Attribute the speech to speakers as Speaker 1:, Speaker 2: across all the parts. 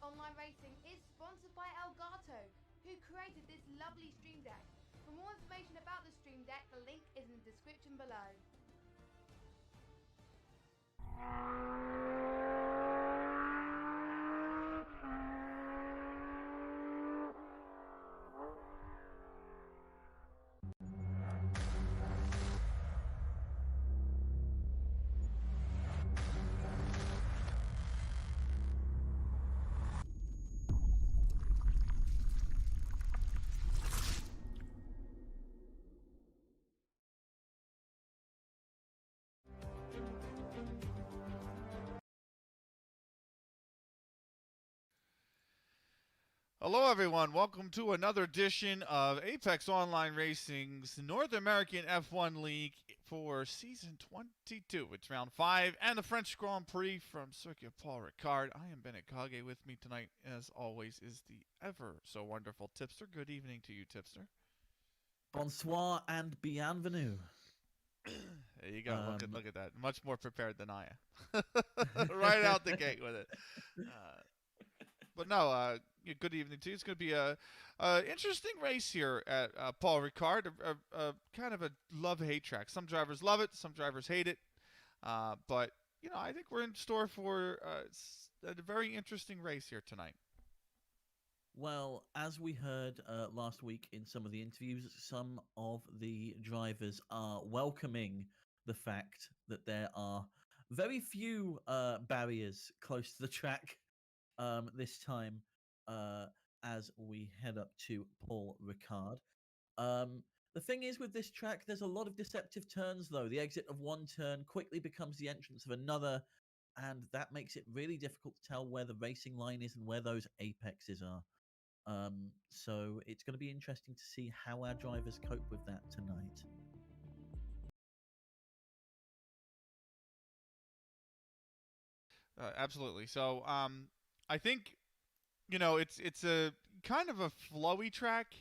Speaker 1: Online Racing is sponsored by Elgato, who created this lovely stream deck. For more information about the stream deck, the link is in the description below.
Speaker 2: Hello everyone, welcome to another edition of Apex Online Racing's North American F1 League for Season 22. It's Round 5 and the French Grand Prix from Circuit Paul Ricard. I am Benikage. With me tonight, as always, is the ever so wonderful Tipster. Good evening to you, Tipster.
Speaker 3: Bonsoir and bienvenue.
Speaker 2: There you go, look at that. Much more prepared than I am. Right out the gate with it. But no, good evening to you. It's going to be a interesting race here at Paul Ricard. A kind of a love-hate track. Some drivers love it, some drivers hate it. But you know, I think we're in store for a very interesting race here tonight.
Speaker 3: Well, as we heard last week in some of the interviews, some of the drivers are welcoming the fact that there are very few barriers close to the track this time as we head up to Paul Ricard. The thing is, with this track, there's a lot of deceptive turns, though. The exit of one turn quickly becomes the entrance of another, and that makes it really difficult to tell where the racing line is and where those apexes are. So it's going to be interesting to see how our drivers cope with that tonight.
Speaker 2: Absolutely. So I think, you know, it's a kind of a flowy track.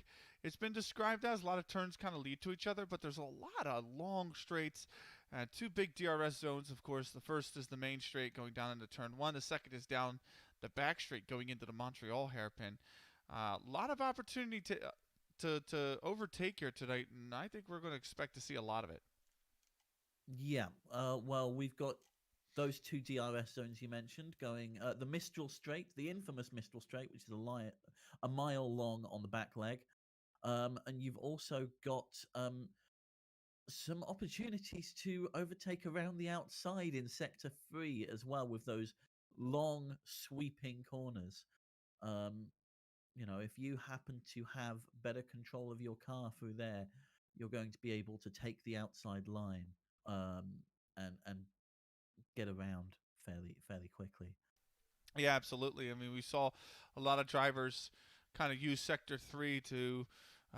Speaker 2: It's been described as a lot of turns kind of lead to each other, but there's a lot of long straights. Two big DRS zones, of course. The first is the main straight going down into turn 1. The second is down the back straight going into the Montreal hairpin. A lot of opportunity to overtake here tonight, and I think we're going to expect to see a lot of it.
Speaker 3: Yeah, well, we've got those two DRS zones you mentioned going the Mistral Straight, the infamous Mistral Straight, which is a mile long on the back leg. And you've also got some opportunities to overtake around the outside in Sector 3 as well, with those long sweeping corners. You know, if you happen to have better control of your car through there, you're going to be able to take the outside line and get around fairly quickly.
Speaker 2: Yeah, absolutely. I mean, we saw a lot of drivers kind of use Sector 3 to,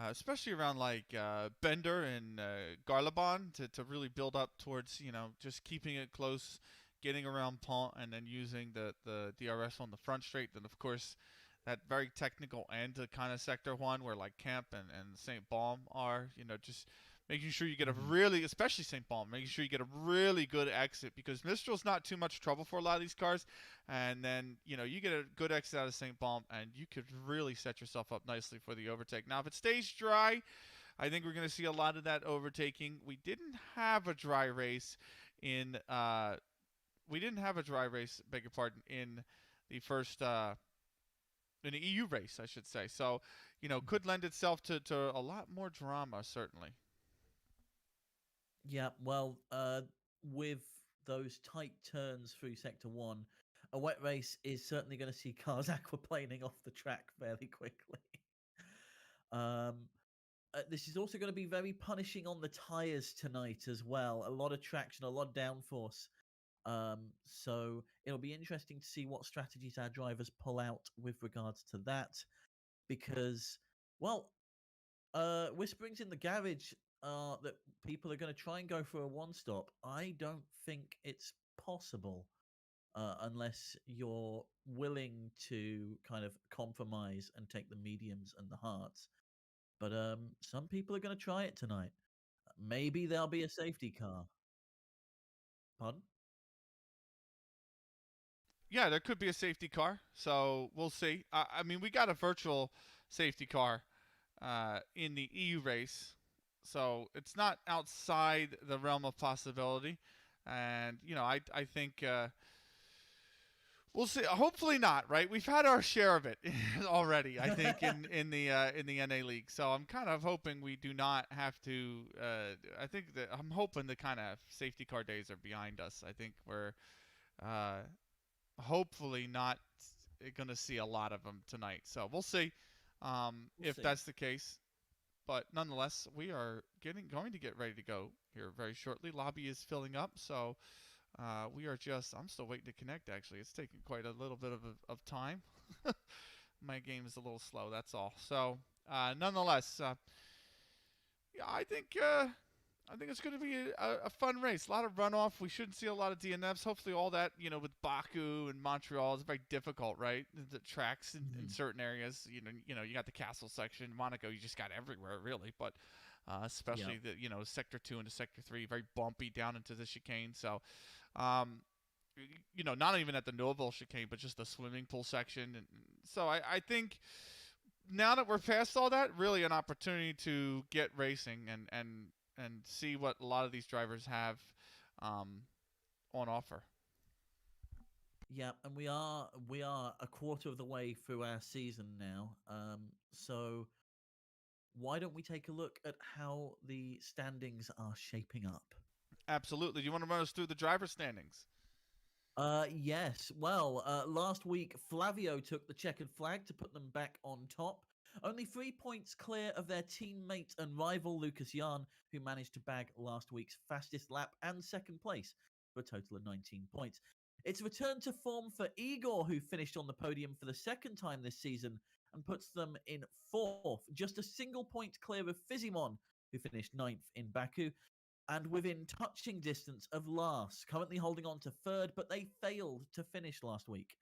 Speaker 2: especially around like Bender and Garlabon, to really build up towards, you know, just keeping it close, getting around Pont, and then using the DRS on the front straight. Then, of course, that very technical end to kind of Sector 1 where like Camp and St. Balm are, you know, just making sure you get a really, especially St. Balm, making sure you get a really good exit, because Mistral's not too much trouble for a lot of these cars. And then, you know, you get a good exit out of St. Balm and you could really set yourself up nicely for the overtake. Now, if it stays dry, I think we're going to see a lot of that overtaking. We didn't have a dry race in, beg your pardon, in the first, in an EU race, I should say. So, you know, could lend itself to a lot more drama, certainly.
Speaker 3: Yeah, well, with those tight turns through Sector 1, a wet race is certainly going to see cars aquaplaning off the track fairly quickly. This is also going to be very punishing on the tyres tonight as well. A lot of traction, a lot of downforce. So it'll be interesting to see what strategies our drivers pull out with regards to that. Because, well, whisperings in the garage are that people are going to try and go for a one-stop. I don't think it's possible unless you're willing to kind of compromise and take the mediums and the hards. But some people are going to try it tonight. Maybe there'll be a safety car. Pardon?
Speaker 2: Yeah, there could be a safety car, so we'll see. I mean, we got a virtual safety car in the EU race, so it's not outside the realm of possibility. And I think we'll see. Hopefully not, right? We've had our share of it already, I think, in the NA League. So I'm kind of hoping we do not have to. I think that I'm hoping the kind of safety car days are behind us. I think we're hopefully not going to see a lot of them tonight. So we'll see if that's the case. But nonetheless, we are going to get ready to go here very shortly. Lobby is filling up, so we are just. I'm still waiting to connect. Actually, it's taking quite a little bit of time. My game is a little slow. That's all. So nonetheless, yeah, I think it's going to be a fun race. A lot of runoff. We shouldn't see a lot of DNFs. Hopefully, all that with Baku and Montreal is very difficult, right? The tracks in certain areas. You got the castle section. Monaco, you just got everywhere, really. But especially the Sector 2 into Sector 3, very bumpy down into the chicane. So, not even at the Nouvelle chicane, but just the swimming pool section. And so I think now that we're past all that, really an opportunity to get racing and see what a lot of these drivers have on offer.
Speaker 3: Yeah, and we are a quarter of the way through our season now. So why don't we take a look at how the standings are shaping up?
Speaker 2: Absolutely. Do you want to run us through the driver standings?
Speaker 3: Yes. Well, last week Flavio took the checkered flag to put them back on top. Only 3 points clear of their teammate and rival Lucas Jan, who managed to bag last week's fastest lap and second place for a total of 19 points. It's return to form for Igor, who finished on the podium for the second time this season and puts them in fourth, just a single point clear of Fizimon, who finished ninth in Baku, and within touching distance of Lars, currently holding on to third, but they failed to finish last week.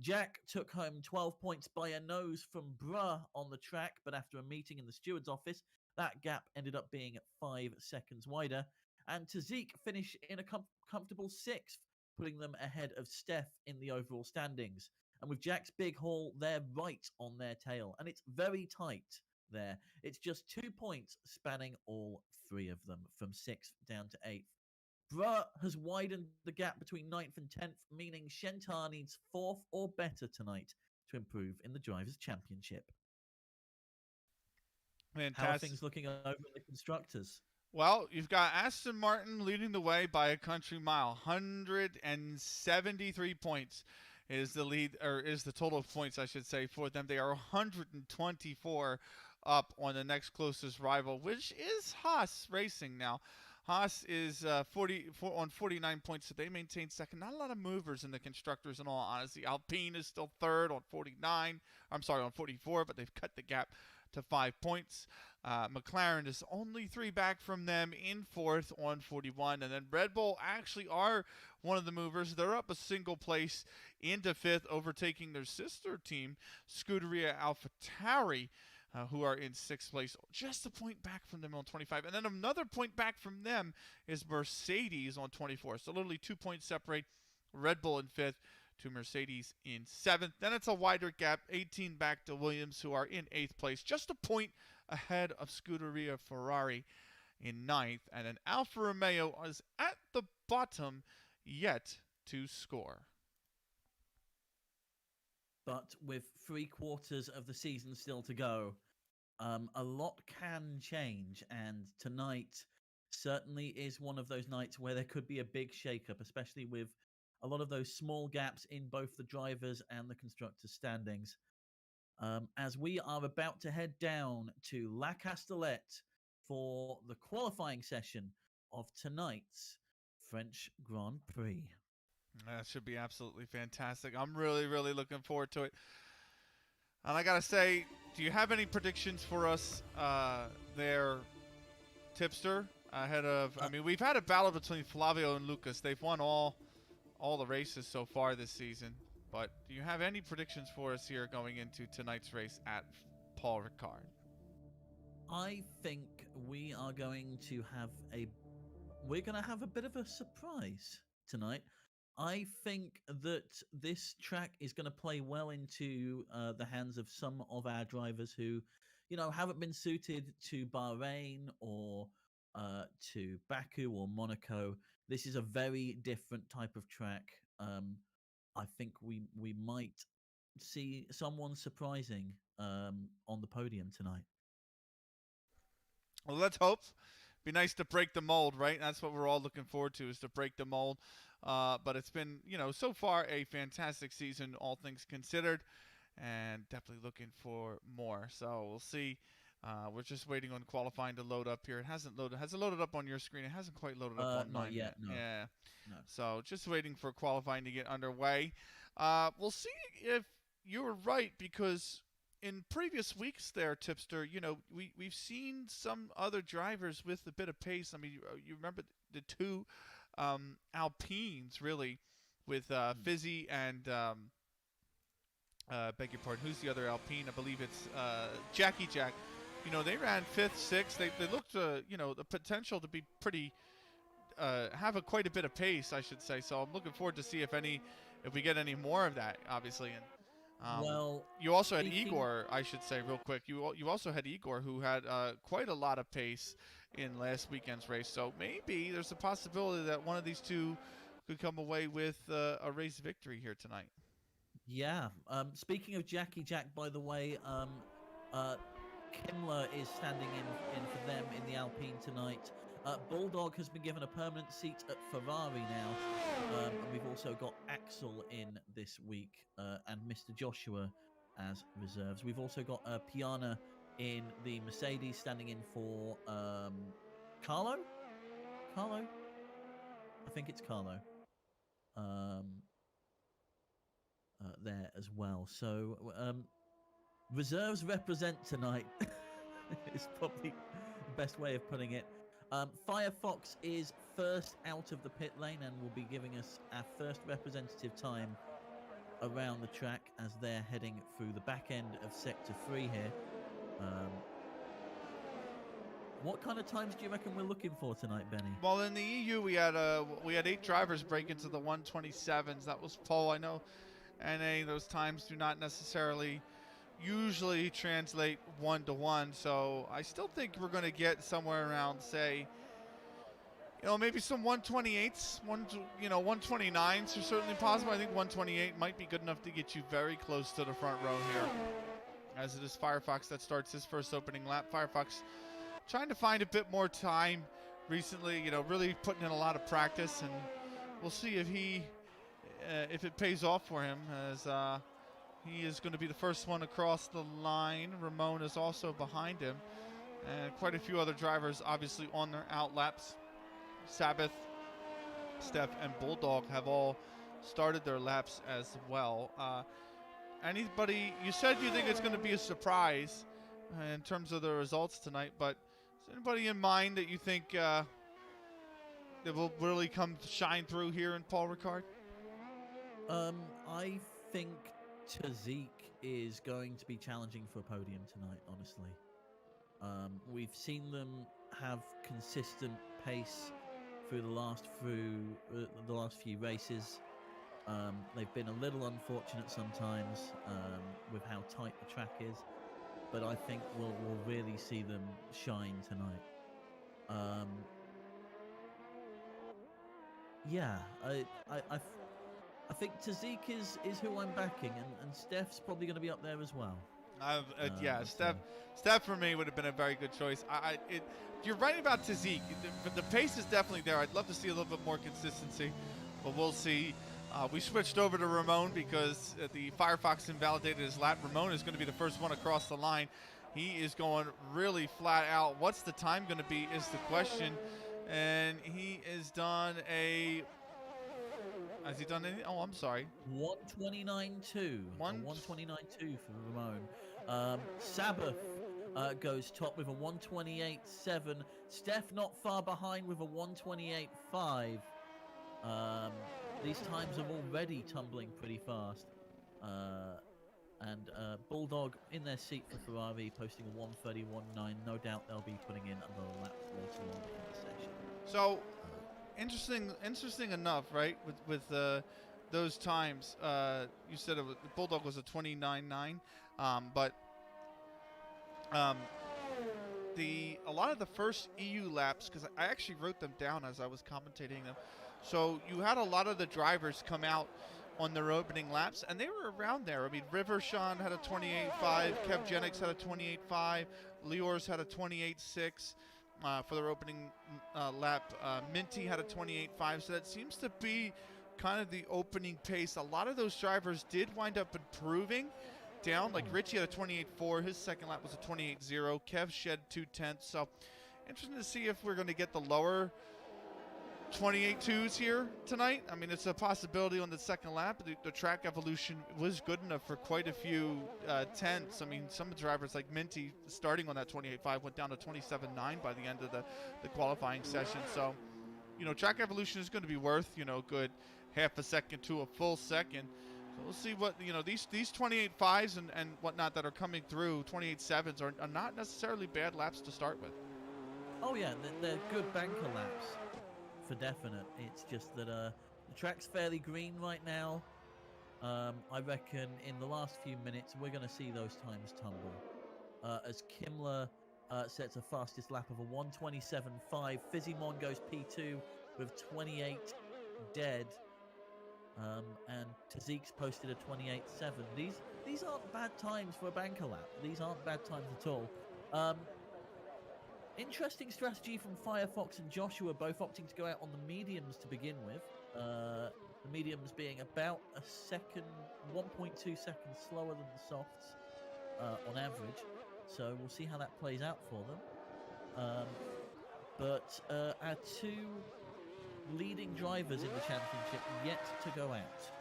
Speaker 3: Jack took home 12 points by a nose from Bruh on the track, but after a meeting in the steward's office, that gap ended up being 5 seconds wider. And Tazik finished in a comfortable 6th, putting them ahead of Steph in the overall standings. And with Jack's big haul, they're right on their tail, and it's very tight there. It's just 2 points spanning all 3 of them, from 6th down to 8th. Bruh has widened the gap between 9th and 10th, meaning Shentar needs 4th or better tonight to improve in the Drivers' Championship.
Speaker 2: Fantastic.
Speaker 3: How are things looking over the constructors?
Speaker 2: Well, you've got Aston Martin leading the way by a country mile. 173 points is the lead, or is the total of points, I should say, for them. They are 124 up on the next closest rival, which is Haas Racing now. Haas is 49 points, so they maintain second. Not a lot of movers in the constructors, in all honesty. Alpine is still third on 49. I'm sorry, on 44, but they've cut the gap to 5 points. McLaren is only 3 back from them in fourth on 41. And then Red Bull actually are one of the movers. They're up a single place into fifth, overtaking their sister team, Scuderia AlphaTauri, who are in 6th place, just a point back from them on 25. And then another point back from them is Mercedes on 24. So literally 2 points separate Red Bull in 5th to Mercedes in 7th. Then it's a wider gap, 18 back to Williams, who are in 8th place, just a point ahead of Scuderia Ferrari in 9th. And then Alfa Romeo is at the bottom, yet to score.
Speaker 3: But with 3/4 of the season still to go, a lot can change. And tonight certainly is one of those nights where there could be a big shakeup, especially with a lot of those small gaps in both the drivers and the constructors' standings. As we are about to head down to La Castellette for the qualifying session of tonight's French Grand Prix.
Speaker 2: That should be absolutely fantastic. I'm really, really looking forward to it. And I got to say, do you have any predictions for us there, Tipster? Ahead of, I mean, we've had a battle between Flavio and Lucas. They've won all the races so far this season. But do you have any predictions for us here going into tonight's race at Paul Ricard?
Speaker 3: I think we are going to have a bit of a surprise tonight. I think that this track is going to play well into the hands of some of our drivers who, haven't been suited to Bahrain or to Baku or Monaco. This is a very different type of track. I think we might see someone surprising on the podium tonight.
Speaker 2: Well, let's hope. Be nice to break the mold, right? That's what we're all looking forward to, is to break the mold. But it's been, so far a fantastic season, all things considered, and definitely looking for more. So we'll see. We're just waiting on qualifying to load up here. It hasn't loaded. Has it loaded up on your screen? It hasn't quite loaded up on mine
Speaker 3: yet. No.
Speaker 2: Yeah.
Speaker 3: No.
Speaker 2: So just waiting for qualifying to get underway. We'll see if you were right, because in previous weeks there, Tipster, we've seen some other drivers with a bit of pace. I mean, you remember the two Alpines, really, with Fizzy and, beg your pardon, who's the other Alpine? I believe it's Jackie Jack. They ran 5th, 6th. They looked, the potential to be pretty, have quite a bit of pace, I should say. So I'm looking forward to see if we get any more of that, obviously. And
Speaker 3: well,
Speaker 2: you also had Igor, I should say, real quick. You also had Igor, who had quite a lot of pace in last weekend's race. So maybe there's a possibility that one of these two could come away with a race victory here tonight.
Speaker 3: Yeah. Speaking of Jackie Jack, by the way, Kimmler is standing in for them in the Alpine tonight. Bulldog has been given a permanent seat at Ferrari now. And we've also got Axel in this week and Mr. Joshua as reserves. We've also got Piana in the Mercedes, standing in for Carlo? I think it's Carlo. There as well. So reserves represent tonight is probably the best way of putting it. Firefox is first out of the pit lane and will be giving us our first representative time around the track as they're heading through the back end of Sector 3 here. What kind of times do you reckon we're looking for tonight, Benny?
Speaker 2: Well, in the EU, we had 8 drivers break into the 127s. That was pole. I know NA, those times do not necessarily usually translate 1-to-1, so I still think we're going to get somewhere around, say, maybe some 128s, 129s are certainly possible. I think 128 might be good enough to get you very close to the front row here, as it is Firefox that starts his first opening lap. Firefox trying to find a bit more time recently, really putting in a lot of practice, and we'll see if it pays off for him, as he is going to be the first one across the line. Ramon is also behind him, and quite a few other drivers obviously on their out laps. Sabbath, Steph, and Bulldog have all started their laps as well. Anybody, you said you think it's going to be a surprise in terms of the results tonight, but is anybody in mind that you think that will really come shine through here in Paul Ricard?
Speaker 3: I think Tazik is going to be challenging for a podium tonight, honestly. We've seen them have consistent pace through the last few races. They've been a little unfortunate sometimes with how tight the track is, but I think we'll really see them shine tonight. Yeah, I think Tazik is who I'm backing, and Steph's probably going to be up there as well.
Speaker 2: Yeah, Steph for me would have been a very good choice. You're right about Tazik. The pace is definitely there. I'd love to see a little bit more consistency, but we'll see. We switched over to Ramon because the Firefox invalidated his lap. Ramon is going to be the first one across the line. He is going really flat out. What's the time going to be is the question. And he has done a... Has he done anything? Oh, I'm sorry.
Speaker 3: 129.2. 129.2 for Ramon. Sabbath goes top with a 128.7. Steph not far behind with a 128.5. These times are already tumbling pretty fast. And Bulldog in their seat for Ferrari, posting a 130.19. No doubt they'll be putting in another lap later on in the session.
Speaker 2: So, interesting enough, right? With those times, you said the Bulldog was a 29.9, but a lot of the first EU laps, because I actually wrote them down as I was commentating them. So you had a lot of the drivers come out on their opening laps, and they were around there. I mean, Rivershawn had a 28.5, Kev Jennings had a 28.5, Liors had a 28.6 for their opening lap. Minty had a 28.5, so that seems to be kind of the opening pace. A lot of those drivers did wind up improving down. Like Richie had a 28.4, his second lap was a 28.0, Kev shed 2/10, so interesting to see if we're going to get the lower 28.2s here tonight. I mean, it's a possibility on the second lap. The track evolution was good enough for quite a few tenths. I mean, some drivers like Minty, starting on that 28.5, went down to 27.9 by the end of the qualifying session. So, you know, track evolution is going to be worth, you know, good half a second to a full second. So we'll see what, you know, these 28.5s and whatnot that are coming through, 28.7s are not necessarily bad laps to start with.
Speaker 3: Oh yeah, they're good banker laps. For definite. It's just that the track's fairly green right now. I reckon in the last few minutes we're going to see those times tumble. As Kimmler sets a fastest lap of a 1:27.5. Fizzymon goes P2 with 28 dead. And Tazik's posted a 28.7. These aren't bad times for a banker lap. These aren't bad times at all. Interesting strategy from Firefox and Joshua, both opting to go out on the mediums to begin with. The mediums being about 1.2 seconds slower than the softs on average. So we'll see how that plays out for them. But our two leading drivers in the championship yet to go out.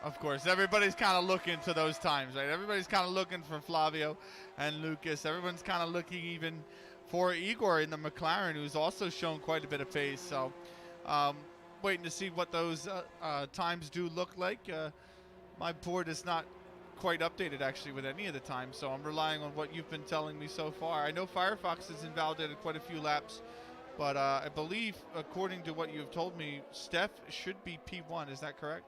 Speaker 2: Of course, everybody's kind of looking to those times, right? Everybody's kind of looking for Flavio and Lucas. Everyone's kind of looking even for Igor in the McLaren, who's also shown quite a bit of pace. So waiting to see what those times do look like. My board is not quite updated, actually, with any of the times, so I'm relying on what you've been telling me so far. I know Firefox has invalidated quite a few laps, but I believe, according to what you've told me, Steph should be P1. Is that correct?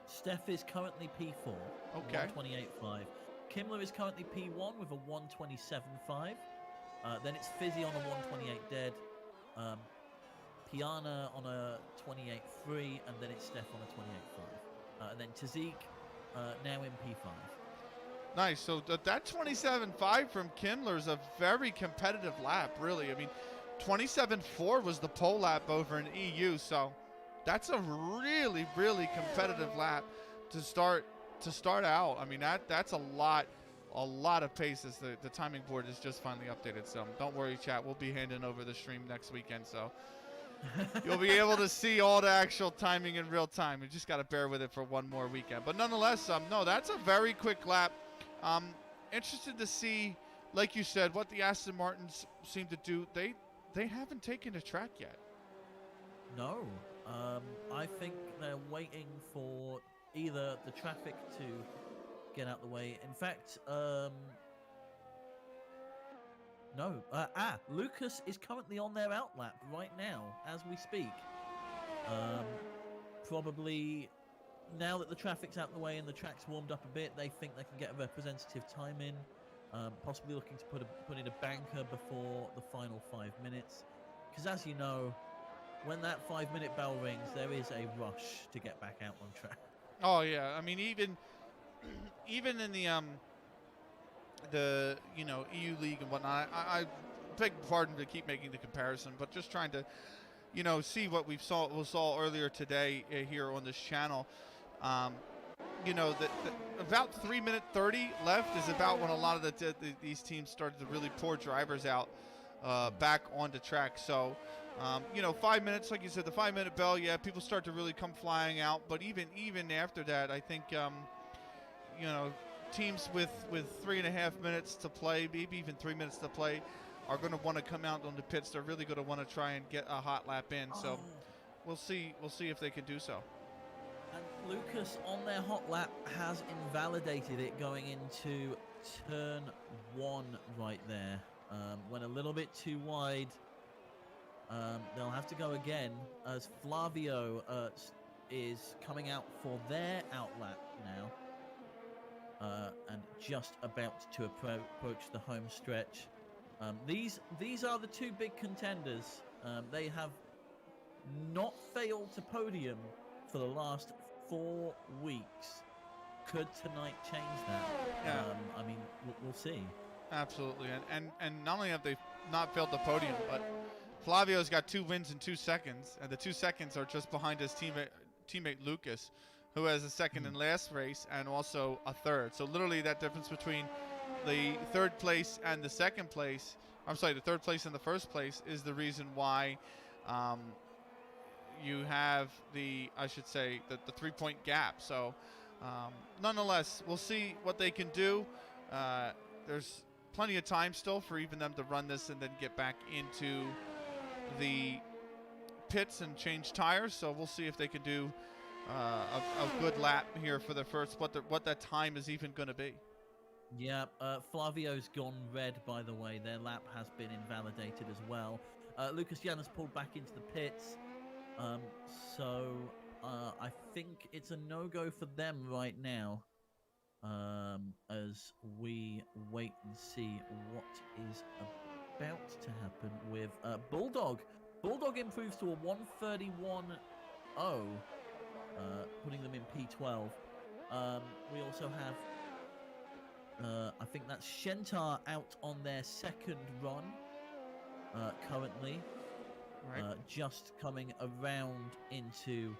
Speaker 3: Steph is currently P4,
Speaker 2: okay.
Speaker 3: 1:28.5. Kimmler is currently P1 with a 1:27.5. Then it's Fizzy on a 1:28 dead, Piana on a 28.3, and then it's Steph on a 28.5. And then Tazik now in P5.
Speaker 2: Nice. So that 27.5 from Kimmler is a very competitive lap, really. I mean, 27.4 was the pole lap over in EU, so that's a really, really competitive lap to start out. I mean, that's a lot of paces. The timing board is just finally updated, so don't worry, chat. We'll be handing over the stream next weekend, so you'll be able to see all the actual timing in real time. You just got to bear with it for one more weekend. But nonetheless, no, that's a very quick lap. Interested to see, like you said, what the Aston Martins seem to do. They haven't taken the track yet.
Speaker 3: No. I think they're waiting for either the traffic to get out the way. In fact, no. Lucas is currently on their outlap right now as we speak. Probably now that the traffic's out the way and the track's warmed up a bit, they think they can get a representative time in. Possibly looking to put in a banker before the final 5 minutes. Because as you know, when that 5-minute bell rings, there is a rush to get back out on track.
Speaker 2: Oh yeah, I mean even in the EU League and whatnot, I beg pardon to keep making the comparison, but just trying to see what we saw earlier today here on this channel. About 3 minute 30 left is about when a lot of these teams started to really pour drivers out back onto track. So 5 minutes, like you said, the 5-minute bell, yeah, people start to really come flying out. But even after that, I think teams with 3.5 minutes to play, maybe even 3 minutes to play, are going to want to come out on the pits. They're really going to want to try and get a hot lap in. So we'll see if they can do so.
Speaker 3: And Lucas on their hot lap has invalidated it going into turn 1 right there. Went a little bit too wide They'll have to go again as Flavio is coming out for their outlap now, and just about to approach the home stretch. These are the two big contenders. They have not failed to podium for the last 4 weeks. Could tonight change that?
Speaker 2: Yeah.
Speaker 3: I mean, we'll see.
Speaker 2: Absolutely, and not only have they not failed the podium, but Flavio's got 2 wins in 2 seconds, and the 2 seconds are just behind his teammate Lucas, who has a second in last race and also a third. So literally that difference between the third place and the second place, I'm sorry, the third place and the first place is the reason why you have the 3-point gap. So nonetheless, we'll see what they can do. There's plenty of time still for even them to run this and then get back into the pits and change tires. So we'll see if they can do a good lap here for the first, what that time is even going to be.
Speaker 3: Yeah, Flavio's gone red, by the way. Their lap has been invalidated as well. Lucas Janus pulled back into the pits. So I think it's a no-go for them right now, as we wait and see what is about to happen with Bulldog. Bulldog improves to a 1:31.0, putting them in P12. We also have, I think that's Shentar out on their second run currently. Right. Just coming around into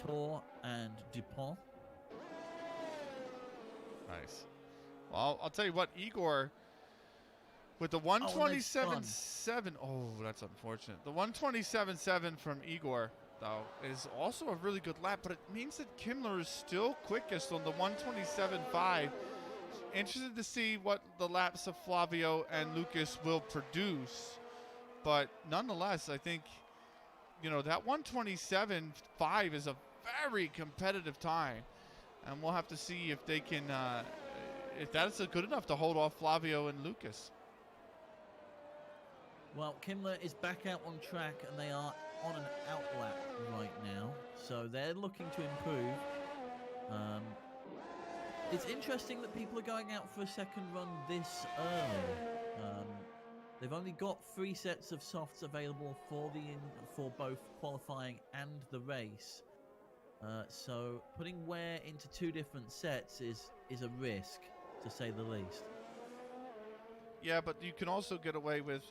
Speaker 3: Tour and Dupont.
Speaker 2: Nice. Well, I'll tell you what, Igor, with the 127.7. Oh, that's unfortunate. The 127.7 from Igor, though, is also a really good lap, but it means that Kimmler is still quickest on the 127.5. Interested to see what the laps of Flavio and Lucas will produce. But nonetheless, I think, that 127.5 is a very competitive time. And we'll have to see if they can, if that's good enough to hold off Flavio and Lucas.
Speaker 3: Well, Kimmler is back out on track, and they are on an outlap right now. So they're looking to improve. It's interesting that people are going out for a second run this early. They've only got 3 sets of softs available for both qualifying and the race. So putting Ware into 2 different sets is a risk, to say the least.
Speaker 2: Yeah, but you can also get away with,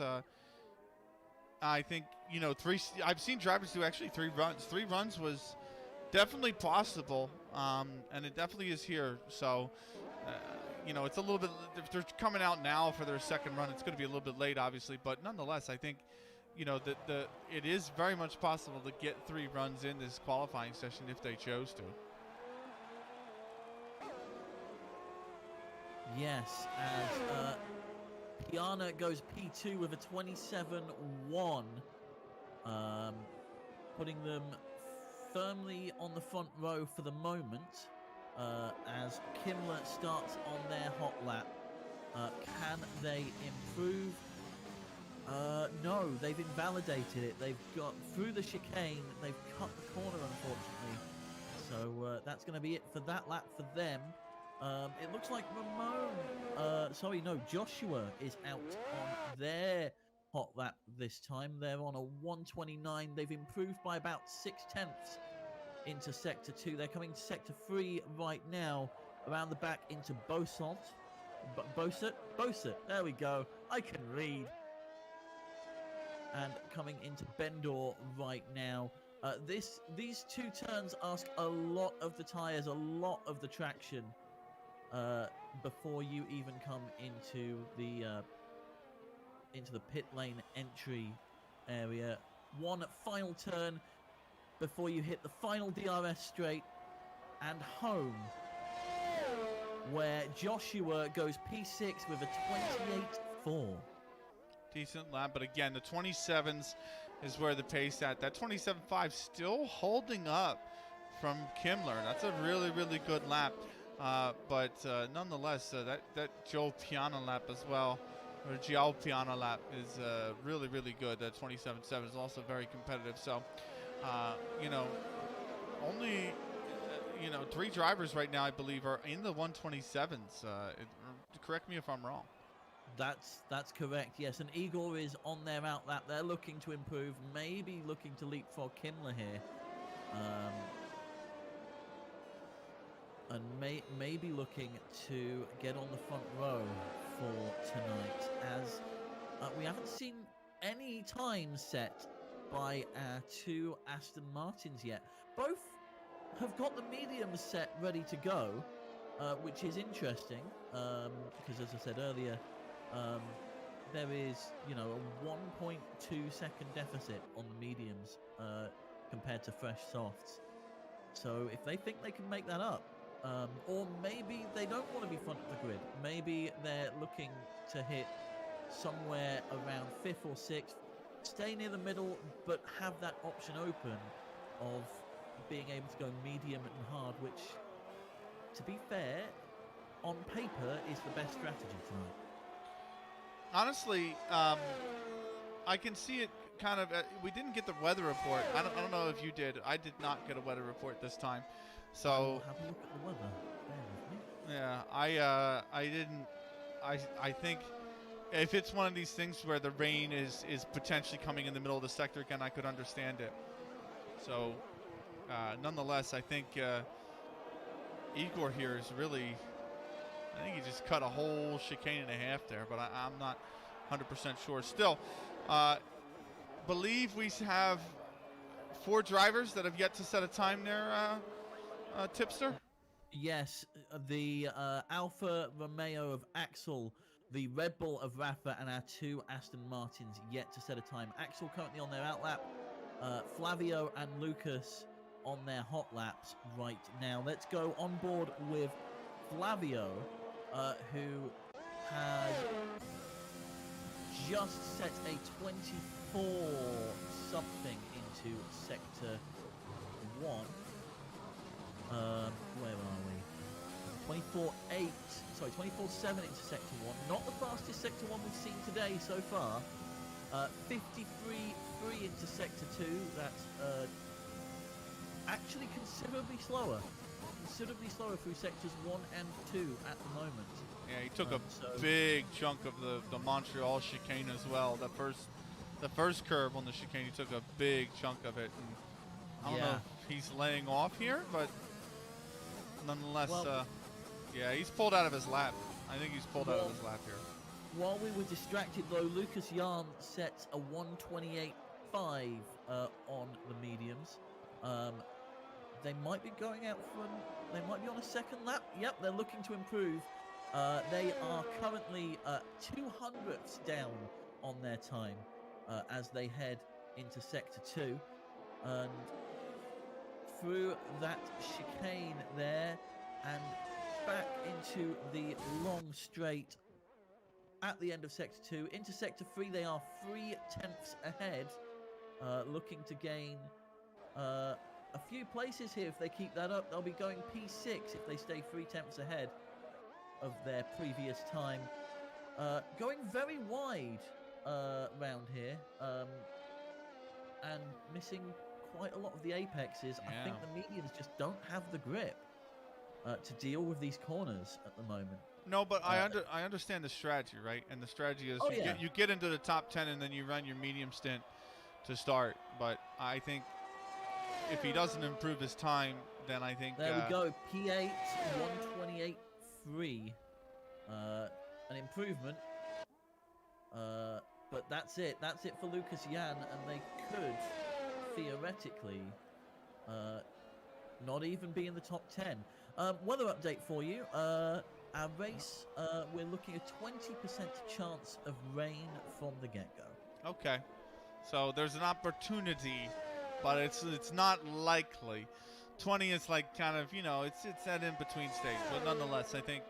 Speaker 2: I think, 3. I've seen drivers do actually 3 runs. 3 runs was definitely possible, and it definitely is here. So, it's a little bit, if they're coming out now for their second run, it's going to be a little bit late, obviously. But nonetheless, I think, it is very much possible to get 3 runs in this qualifying session if they chose to.
Speaker 3: Yes, as Piana goes P2 with a 27.1, putting them firmly on the front row for the moment. As Kimmler starts on their hot lap. Can they improve? No, they've invalidated it. They've got through the chicane. They've cut the corner, unfortunately. So that's going to be it for that lap for them. It looks like Joshua is out on their hot lap this time. They're on a 1:29. They've improved by about 0.6 into Sector 2. They're coming to Sector 3 right now, around the back into Bosant. Bosant, there we go. I can read. And coming into Bendor right now. These 2 turns ask a lot of the tyres, a lot of the traction, before you even come into the pit lane entry area. One final turn before you hit the final DRS straight and home, where Joshua goes P6 with a 28.4.
Speaker 2: Decent lap, but again, the 27s is where the pace at. That 27.5 still holding up from Kimmler. That's a really, really good lap. But nonetheless, that Joe Piana lap as well or Giao Piana lap is really, really good. That 27.7 is also very competitive. So, you know, only, you know, 3 drivers right now, I believe, are in the 127s. Correct me if I'm wrong.
Speaker 3: That's correct, yes. And Igor is on their out lap. They're looking to improve, maybe looking to leapfrog Kimmler here. And maybe looking to get on the front row for tonight, as we haven't seen any time set by our 2 Aston Martins yet. Both have got the mediums set ready to go, which is interesting, because as I said earlier, there is, you know, a 1.2 second deficit on the mediums compared to fresh softs. So if they think they can make that up, or maybe they don't want to be front of the grid, maybe they're looking to hit somewhere around 5th or 6th, stay near the middle, but have that option open of being able to go medium and hard, which, to be fair, on paper is the best strategy tonight.
Speaker 2: Honestly, I can see it kind of. We didn't get the weather report. I don't know if you did. I did not get a weather report this time. So
Speaker 3: I'll have a look at the weather. Bear with me.
Speaker 2: Yeah, I didn't. I think if it's one of these things where the rain is potentially coming in the middle of the sector again, I could understand it. So, nonetheless, I think Igor here is really. I think he just cut a whole chicane and a half there, but I'm not 100% sure. Still, believe we have 4 drivers that have yet to set a time there, Tipster?
Speaker 3: Yes, the Alfa Romeo of Axel, the Red Bull of Rafa, and our 2 Aston Martins yet to set a time. Axel currently on their out lap, Flavio and Lucas on their hot laps right now. Let's go on board with Flavio, who has just set a 24 something into sector 1. Where are we? 24.8, sorry, 24.7 into sector 1. Not the fastest sector 1 we've seen today so far. 53.3 into sector 2. That's actually considerably slower. Considerably slower through sectors 1 and 2 at the moment.
Speaker 2: Yeah, he took a big chunk of the Montreal chicane as well. The first curve on the chicane, he took a big chunk of it. And I don't know if he's laying off here, but nonetheless, yeah, he's pulled out of his lap. I think he's pulled out of his lap here.
Speaker 3: While we were distracted, though, Lucas Jan sets a 128.5 on the mediums. They might be going out from. They might be on a second lap. Yep, they're looking to improve. They are currently 200ths down on their time as they head into sector 2, and through that chicane there and back into the long straight at the end of sector 2 into sector 3. They are 3 tenths ahead, looking to gain a few places here. If they keep that up, they'll be going P6 if they stay 3 tenths ahead of their previous time. Going very wide round here, and missing quite a lot of the apexes.
Speaker 2: Yeah.
Speaker 3: I think the mediums just don't have the grip to deal with these corners at the moment.
Speaker 2: No, but I understand the strategy, right? And the strategy is you get into the top 10 and then you run your medium stint to start. But I think if he doesn't improve his time, then I think
Speaker 3: there we go. P8 128.3, an improvement. But that's it. That's it for Lucas Jan, and they could theoretically not even be in the top 10. Weather update for you. Our race, we're looking at 20% chance of rain from the get-go.
Speaker 2: Okay, so there's an opportunity, but it's not likely. 20 is like kind of, you know, it's that in-between stage, but nonetheless, I think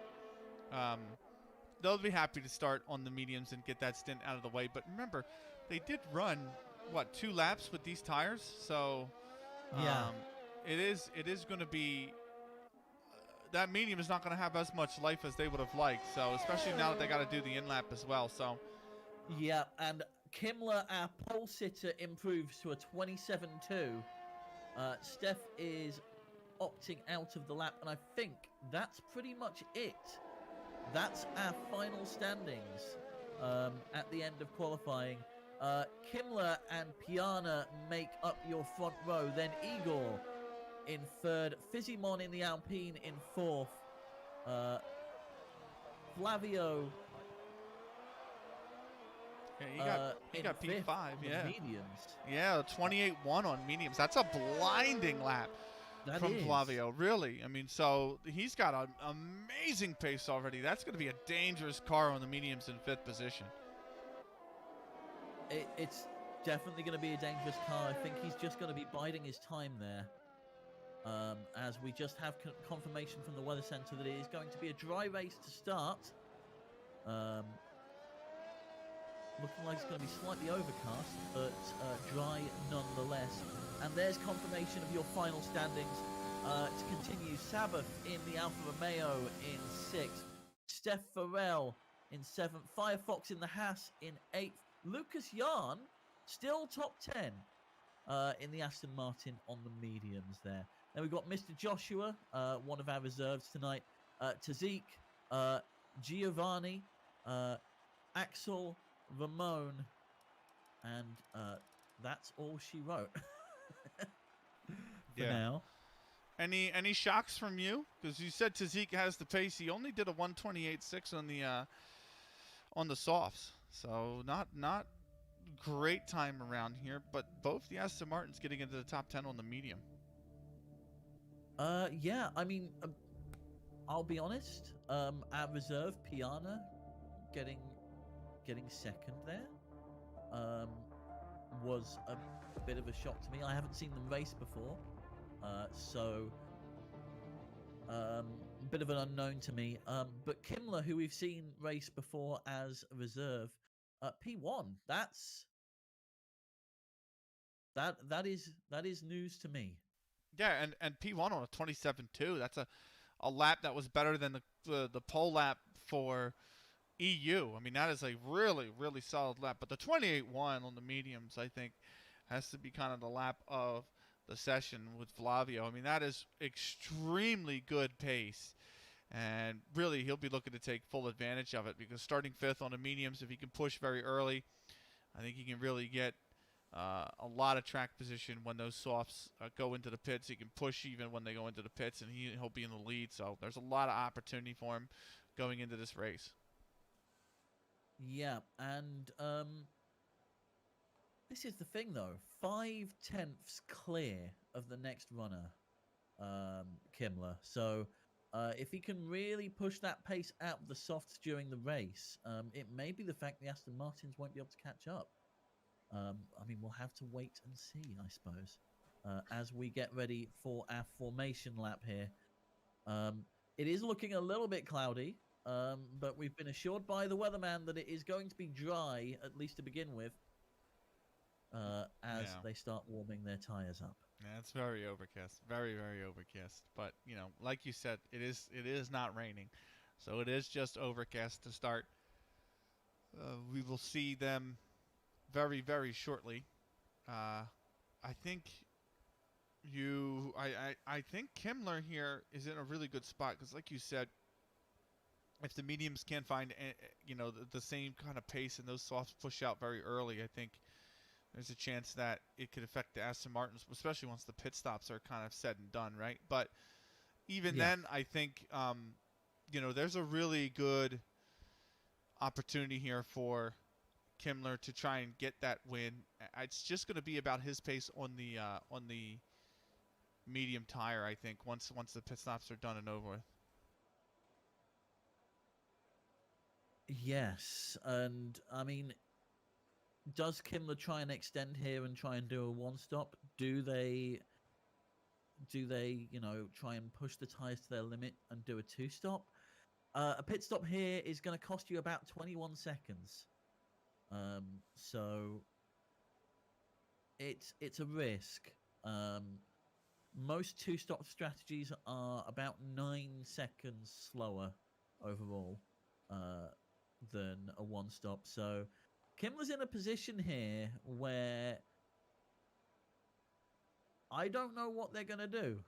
Speaker 2: they'll be happy to start on the mediums and get that stint out of the way. But remember, they did run what 2 laps with these tires, so
Speaker 3: yeah,
Speaker 2: it is going to be that medium is not going to have as much life as they would have liked. So especially now that they got to do the in-lap as well. So
Speaker 3: yeah, and Kimmler, our pole sitter, improves to a 27.2. Steph is opting out of the lap, and I think that's pretty much it. That's our final standings at the end of qualifying. Kimmler and Piana make up your front row, then Igor in third, Fizimon in the Alpine in fourth, Flavio
Speaker 2: he got
Speaker 3: fifth
Speaker 2: P5,
Speaker 3: on the
Speaker 2: yeah.
Speaker 3: mediums.
Speaker 2: Yeah, 28-1 on mediums. That's a blinding lap from Flavio, really. I mean, so he's got an amazing pace already. That's going to be a dangerous car on the mediums in 5th position.
Speaker 3: It's definitely going to be a dangerous car. I think he's just going to be biding his time there. As we just have confirmation from the weather center that it is going to be a dry race to start. Looking like it's going to be slightly overcast, but dry nonetheless. And there's confirmation of your final standings to continue. Sabbath in the Alfa Romeo in 6th. Steph Farrell in 7th. Firefox in the Haas in 8th. Lucas Yarn still top 10 in the Aston Martin on the mediums there. Then we've got Mr. Joshua, one of our reserves tonight. Tazik, Giovanni, Axel, Ramon, and that's all she wrote for now.
Speaker 2: Any shocks from you? Because you said Tazik has the pace. He only did a 128.6 on the softs, so not great time around here. But both the Aston Martins getting into the top 10 on the medium.
Speaker 3: Yeah, I mean, I'll be honest. Our reserve Piana getting second there was a bit of a shock to me. I haven't seen them race before, so a bit of an unknown to me. But Kimmler, who we've seen race before as a reserve, P1. That is news to me.
Speaker 2: Yeah, and P1 on a 27.2. That's a lap that was better than the pole lap for EU. I mean, that is a really, really solid lap. But the 28.1 on the mediums, I think, has to be kind of the lap of the session with Flavio. I mean, that is extremely good pace. And really, he'll be looking to take full advantage of it because starting 5th on the mediums, if he can push very early, I think he can really get a lot of track position when those softs go into the pits. He can push even when they go into the pits, and he'll be in the lead. So there's a lot of opportunity for him going into this race.
Speaker 3: Yeah, and this is the thing, though. 5/10 clear of the next runner, Kimmler. So if he can really push that pace out of the softs during the race, it may be the fact the Aston Martins won't be able to catch up. I mean, we'll have to wait and see, I suppose, as we get ready for our formation lap here. It is looking a little bit cloudy, but we've been assured by the weatherman that it is going to be dry, at least to begin with, as they start warming their tires up.
Speaker 2: Yeah, it's very overcast, very, very overcast. But you know, like you said, it is not raining, so it is just overcast to start. We will see them very, very shortly. I think I think Kimmler here is in a really good spot because, like you said, if the mediums can't find the same kind of pace and those softs push out very early, I think there's a chance that it could affect the Aston Martins, especially once the pit stops are kind of said and done, right? But even then, I think there's a really good opportunity here for Kimmler to try and get that win. It's just going to be about his pace on the medium tire, I think, once the pit stops are done and over with.
Speaker 3: Yes, and I mean, does Kimmler try and extend here and try and do a one-stop? Do they try and push the tires to their limit and do a two-stop? A pit stop here is going to cost you about 21 seconds. So it's a risk. most two-stop strategies are about 9 seconds slower overall than a one-stop. So Kimler's in a position here where I don't know what they're going to do.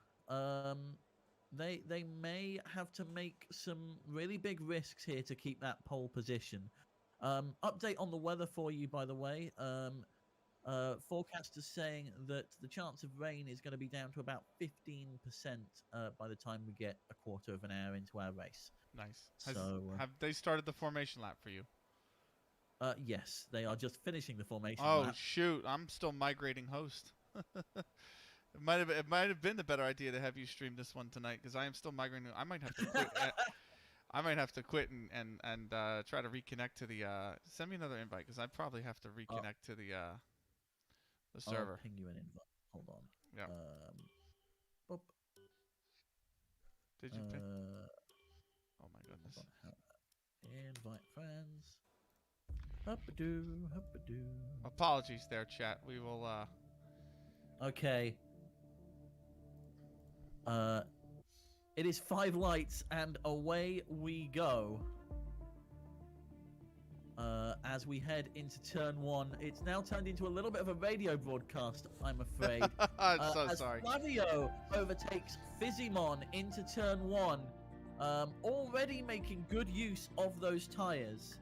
Speaker 3: They may have to make some really big risks here to keep that pole position. Update on the weather for you, by the way. Forecasters saying that the chance of rain is going to be down to about 15% by the time we get a quarter of an hour into our race.
Speaker 2: Nice.
Speaker 3: Have
Speaker 2: they started the formation lap for you?
Speaker 3: Yes, they are just finishing the formation
Speaker 2: Oh
Speaker 3: lap.
Speaker 2: shoot! I'm still migrating host. It might have been the better idea to have you stream this one tonight because I am still migrating. I might have to quit. I might have to quit and try to reconnect to the. Send me another invite because I probably have to reconnect to the server.
Speaker 3: I'll ping you an invite. Hold on.
Speaker 2: Yeah.
Speaker 3: Boop.
Speaker 2: Did you ping? Oh my goodness.
Speaker 3: Invite friends. Hop-a-doo, hop-a-doo.
Speaker 2: Apologies there, chat. We will.
Speaker 3: Okay. It is 5 lights and away we go. As we head into turn 1, it's now turned into a little bit of a radio broadcast, I'm afraid.
Speaker 2: I'm so
Speaker 3: as
Speaker 2: sorry.
Speaker 3: Flavio overtakes Fizzimon into turn 1, already making good use of those tires.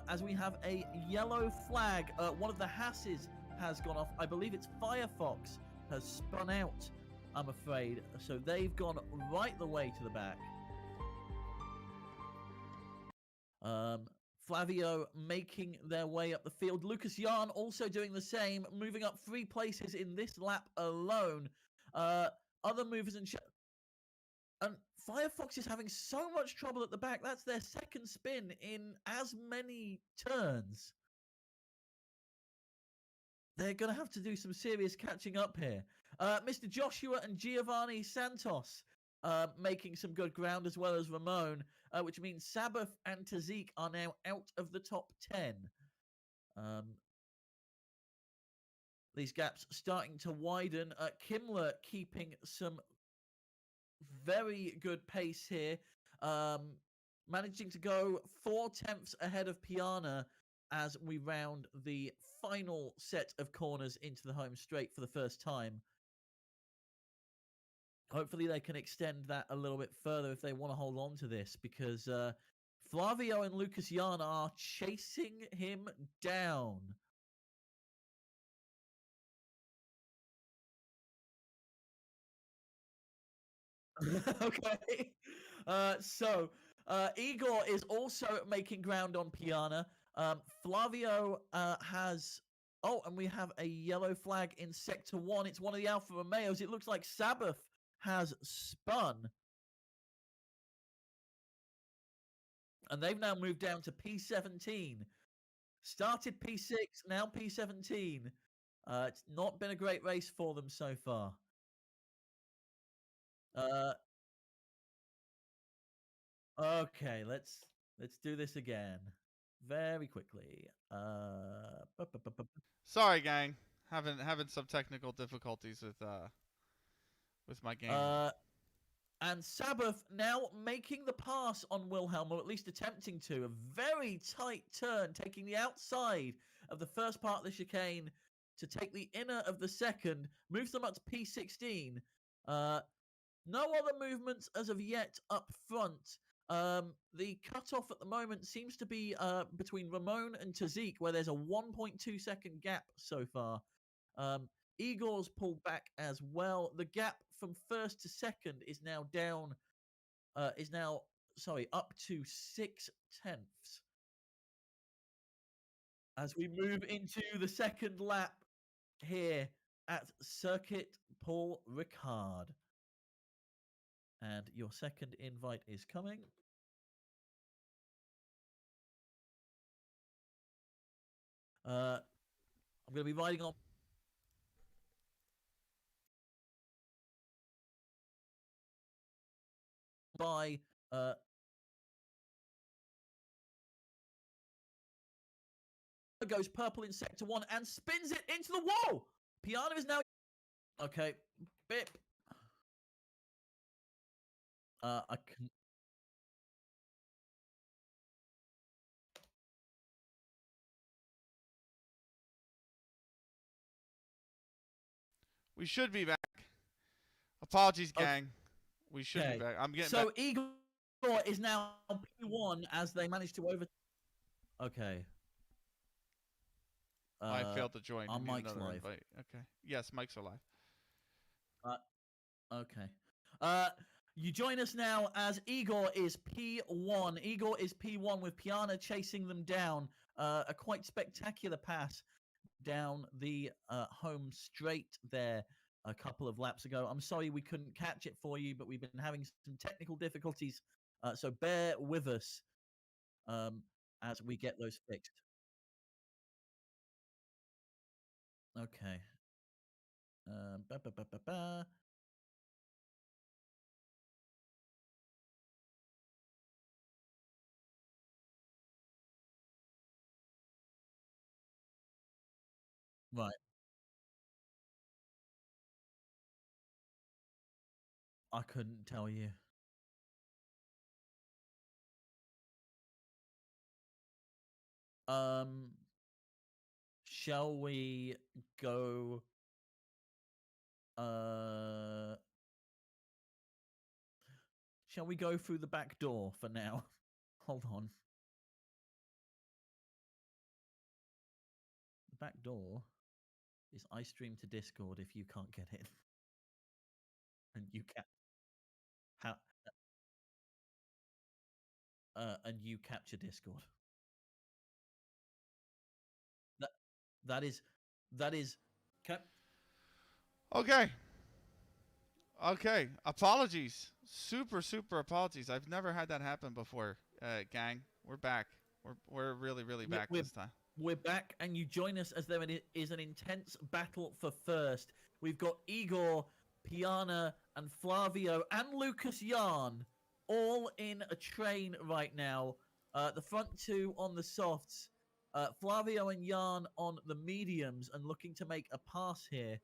Speaker 3: As we have a yellow flag, one of the Haas's has gone off. I believe it's Firefox has spun out, I'm afraid. So they've gone right the way to the back. Flavio making their way up the field. Lucas Yarn also doing the same, moving up 3 places in this lap alone. Other movers and Firefox is having so much trouble at the back. That's their second spin in as many turns. They're going to have to do some serious catching up here. Mr. Joshua and Giovanni Santos making some good ground, as well as Ramon, which means Sabbath and Tazik are now out of the top 10. These gaps starting to widen. Kimler keeping some very good pace here, managing to go 4/10 ahead of Piana as we round the final set of corners into the home straight for the first time. Hopefully they can extend that a little bit further if they want to hold on to this, because Flavio and Lucas Yarn are chasing him down. Okay. So Igor is also making ground on Piana. Flavio has... Oh, and we have a yellow flag in Sector 1. It's one of the Alfa Romeos. It looks like Sabbath has spun. And they've now moved down to P17. Started P6, now P17. It's not been a great race for them so far. Okay, let's do this again very quickly.
Speaker 2: Sorry, gang. Having some technical difficulties with my game.
Speaker 3: And Sabbath now making the pass on Wilhelm, or at least attempting to. A very tight turn, taking the outside of the first part of the chicane to take the inner of the second. Moves them up to P16. No other movements as of yet up front. The cutoff at the moment seems to be between Ramon and Tazik, where there's a 1.2 second gap so far. Igor's pulled back as well. The gap from first to second is now down, up to 6/10. As we move into the second lap here at Circuit Paul Ricard. And your second invite is coming. I'm going to be riding on by goes purple in Sector 1 and spins it into the wall. Piana is now... Okay, Bip. I can.
Speaker 2: We should be back. Apologies, gang. We should be back. I'm getting back.
Speaker 3: So Igor is now P1 as they managed to over. Okay.
Speaker 2: I failed to join.
Speaker 3: Our
Speaker 2: You need
Speaker 3: mic's
Speaker 2: another
Speaker 3: live.
Speaker 2: invite. Okay. Yes, mics are live.
Speaker 3: Okay. You join us now as Igor is P1. Igor is P1 with Piana chasing them down. A quite spectacular pass down the home straight there a couple of laps ago. I'm sorry we couldn't catch it for you, but we've been having some technical difficulties. So bear with us as we get those fixed. Okay. Ba, ba, ba, ba, ba. Right. I couldn't tell you. Shall we go shall we go through the back door for now? Hold on. The back door is I stream to Discord if you can't get in. And you and you capture Discord. That is
Speaker 2: Okay. Okay. Apologies. Super apologies. I've never had that happen before, gang. We're back. We're really back this time.
Speaker 3: We're back, and you join us as there is an intense battle for first. We've got Igor, Piana, and Flavio, and Lucas Yarn all in a train right now. The front two on the softs, Flavio and Yarn on the mediums, and looking to make a pass here.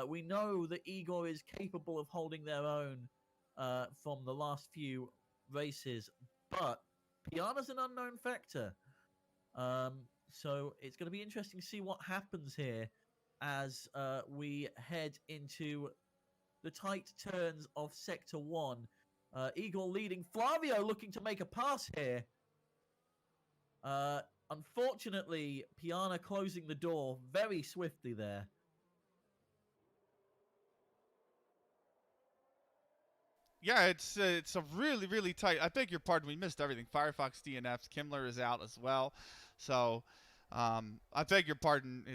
Speaker 3: We know that Igor is capable of holding their own from the last few races, but Piana's an unknown factor. So it's going to be interesting to see what happens here as we head into the tight turns of Sector 1. Igor leading, Flavio looking to make a pass here. Unfortunately, Piana closing the door very swiftly there.
Speaker 2: Yeah, it's a really tight. I beg your pardon, we missed everything. Firefox DNFs, Kimmler is out as well, so I beg your pardon.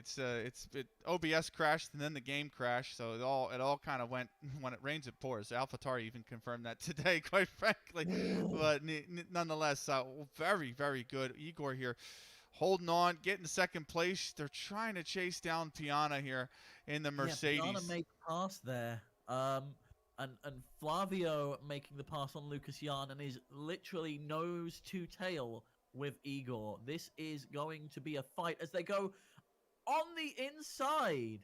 Speaker 2: OBS crashed and then the game crashed, so it all kind of went when it rains it pours. AlphaTauri even confirmed that today, quite frankly. But nonetheless, very good. Igor here, holding on, getting second place. They're trying to chase down Piana here in the Mercedes.
Speaker 3: Yeah, Piana made a pass there. And Flavio making the pass on Lucas Yarn and is literally nose to tail with Igor. This is going to be a fight as they go on the inside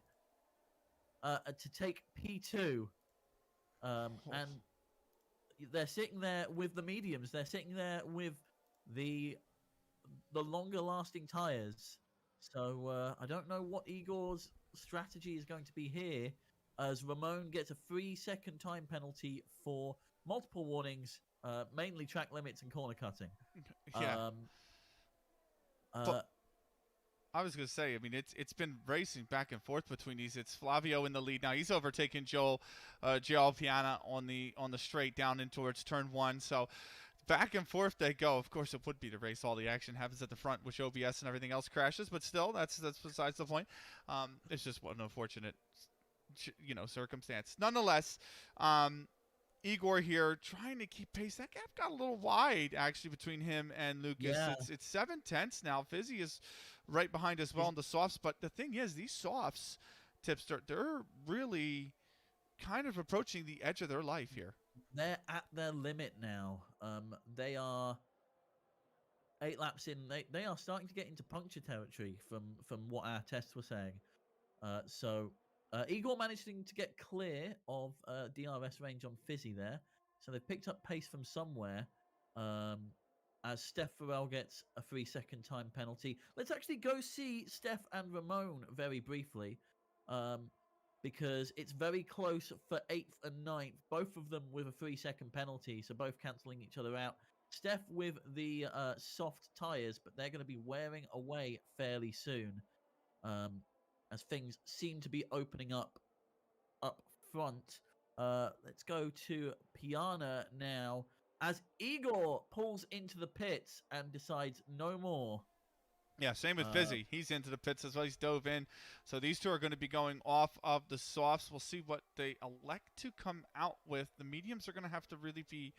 Speaker 3: to take P2. And they're sitting there with the mediums. They're sitting there with the longer lasting tires. So I don't know what Igor's strategy is going to be here, as Ramon gets a 3-second time penalty for multiple warnings, mainly track limits and corner cutting.
Speaker 2: Yeah. But I was going to say, I mean, it's been racing back and forth between these. It's Flavio in the lead now. He's overtaken Joel Piana on the straight down in towards turn 1. So back and forth they go. Of course, it would be the race. All the action happens at the front, which OBS and everything else crashes. But still, that's besides the point. It's just one unfortunate circumstance. Nonetheless, Igor here trying to keep pace. That gap got a little wide actually between him and Lucas.
Speaker 3: Yeah.
Speaker 2: It's 7/10 now. Fizzy is right behind as well in the softs. But the thing is, these softs, Tipster, they're really kind of approaching the edge of their life here.
Speaker 3: They're at their limit now. They are 8 laps in. They are starting to get into puncture territory from what our tests were saying. So Igor managing to get clear of DRS range on Fizzy there. So they've picked up pace from somewhere. As Steph Farrell gets a 3-second time penalty. Let's actually go see Steph and Ramon very briefly. Because it's very close for 8th and 9th. Both of them with a 3-second penalty. So both cancelling each other out. Steph with the soft tyres, but they're going to be wearing away fairly soon. As things seem to be opening up front. Let's go to Piana now, as Igor pulls into the pits and decides no more.
Speaker 2: Yeah, same with Fizzy. He's into the pits as well. He's dove in. So these two are going to be going off of the softs. We'll see what they elect to come out with. The mediums are going to have to really be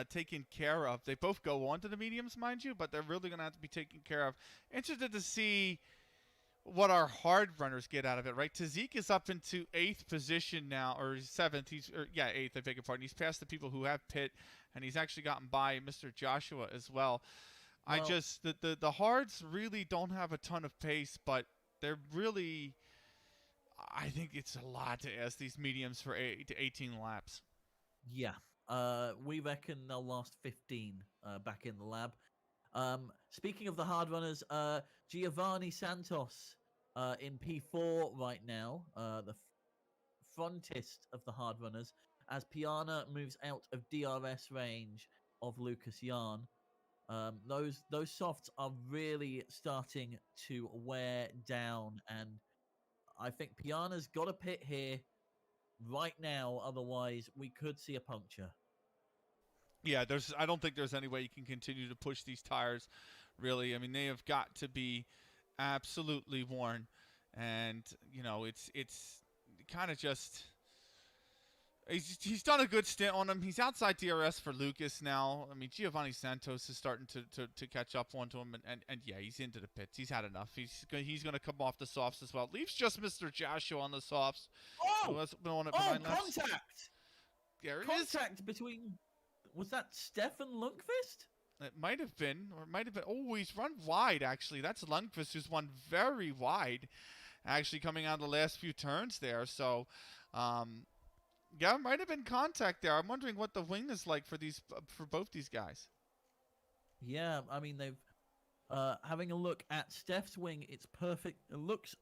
Speaker 2: taken care of. They both go on to the mediums, mind you, but they're really going to have to be taken care of. Interested to see what our hard runners get out of it, right? Tazik is up into 8th position now, or 7th. 8th, I beg your pardon. He's past the people who have pit, and he's actually gotten by Mr. Joshua as well. Well, the hards really don't have a ton of pace, but they're really, I think it's a lot to ask these mediums for 18 laps.
Speaker 3: Yeah, we reckon they'll last 15 back in the lab. Speaking of the hard runners, Giovanni Santos in P4 right now, the frontist of the hard runners, as Piana moves out of DRS range of Lucas Yarn. Those softs are really starting to wear down, and I think Piana's got a pit here right now. Otherwise, we could see a puncture.
Speaker 2: Yeah, I don't think there's any way you can continue to push these tires, really. I mean, they have got to be absolutely worn, and you know, it's kind of just. He's done a good stint on him. He's outside DRS for Lucas now. I mean, Giovanni Santos is starting to catch up onto him, and yeah, he's into the pits. He's had enough. He's going to come off the softs as well. Leaves just Mr. Joshua on the softs.
Speaker 3: Contact!
Speaker 2: There it is.
Speaker 3: Contact between. Was that Stefan Lundqvist?
Speaker 2: It might have been, or it might have been. Oh, he's run wide, actually. That's Lundqvist, who's won very wide, actually coming out of the last few turns there. So, yeah, it might have been contact there. I'm wondering what the wing is like for both these guys.
Speaker 3: Yeah, I mean, they've having a look at Steph's wing. It's perfect. It looks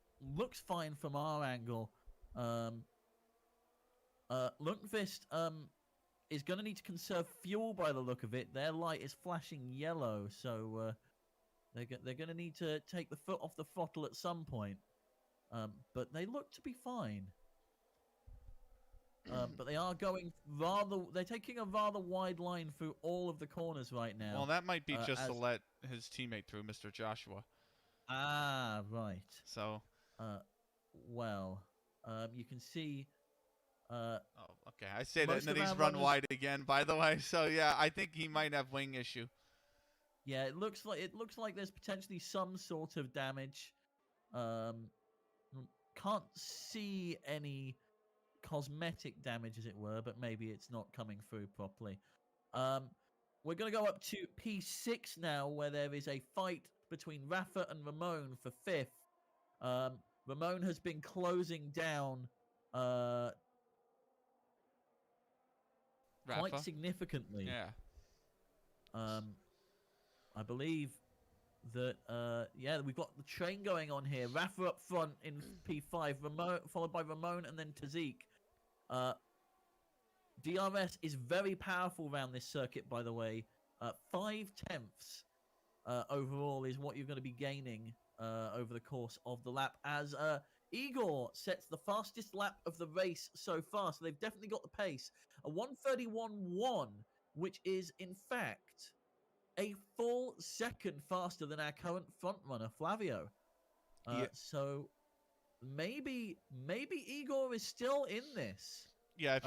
Speaker 3: fine from our angle. Lundqvist is going to need to conserve fuel by the look of it. Their light is flashing yellow, so they're going to need to take the foot off the throttle at some point. But they look to be fine. But they are going they're taking a rather wide line through all of the corners right now.
Speaker 2: Well, that might be just to let his teammate through, Mr. Joshua.
Speaker 3: Ah, right.
Speaker 2: So.
Speaker 3: You can see.
Speaker 2: Oh, okay. I say that, and then he's run wide again, by the way. So yeah, I think he might have wing issue.
Speaker 3: Yeah, it looks like there's potentially some sort of damage. Can't see any cosmetic damage, as it were, but maybe it's not coming through properly. We're going to go up to P6 now, where there is a fight between Rafa and Ramon for 5th. Ramon has been closing down quite significantly.
Speaker 2: Yeah.
Speaker 3: I believe that we've got the train going on here. Rafa up front in P5, Ramon, followed by Ramon and then Tazik. DRS is very powerful around this circuit, by the way. 5 tenths overall is what you're going to be gaining over the course of the lap, as Igor sets the fastest lap of the race so far. So they've definitely got the pace. A 1:31.1, which is in fact a full second faster than our current front runner, Flavio.
Speaker 2: Yeah.
Speaker 3: So maybe Igor is still in this.
Speaker 2: Yeah,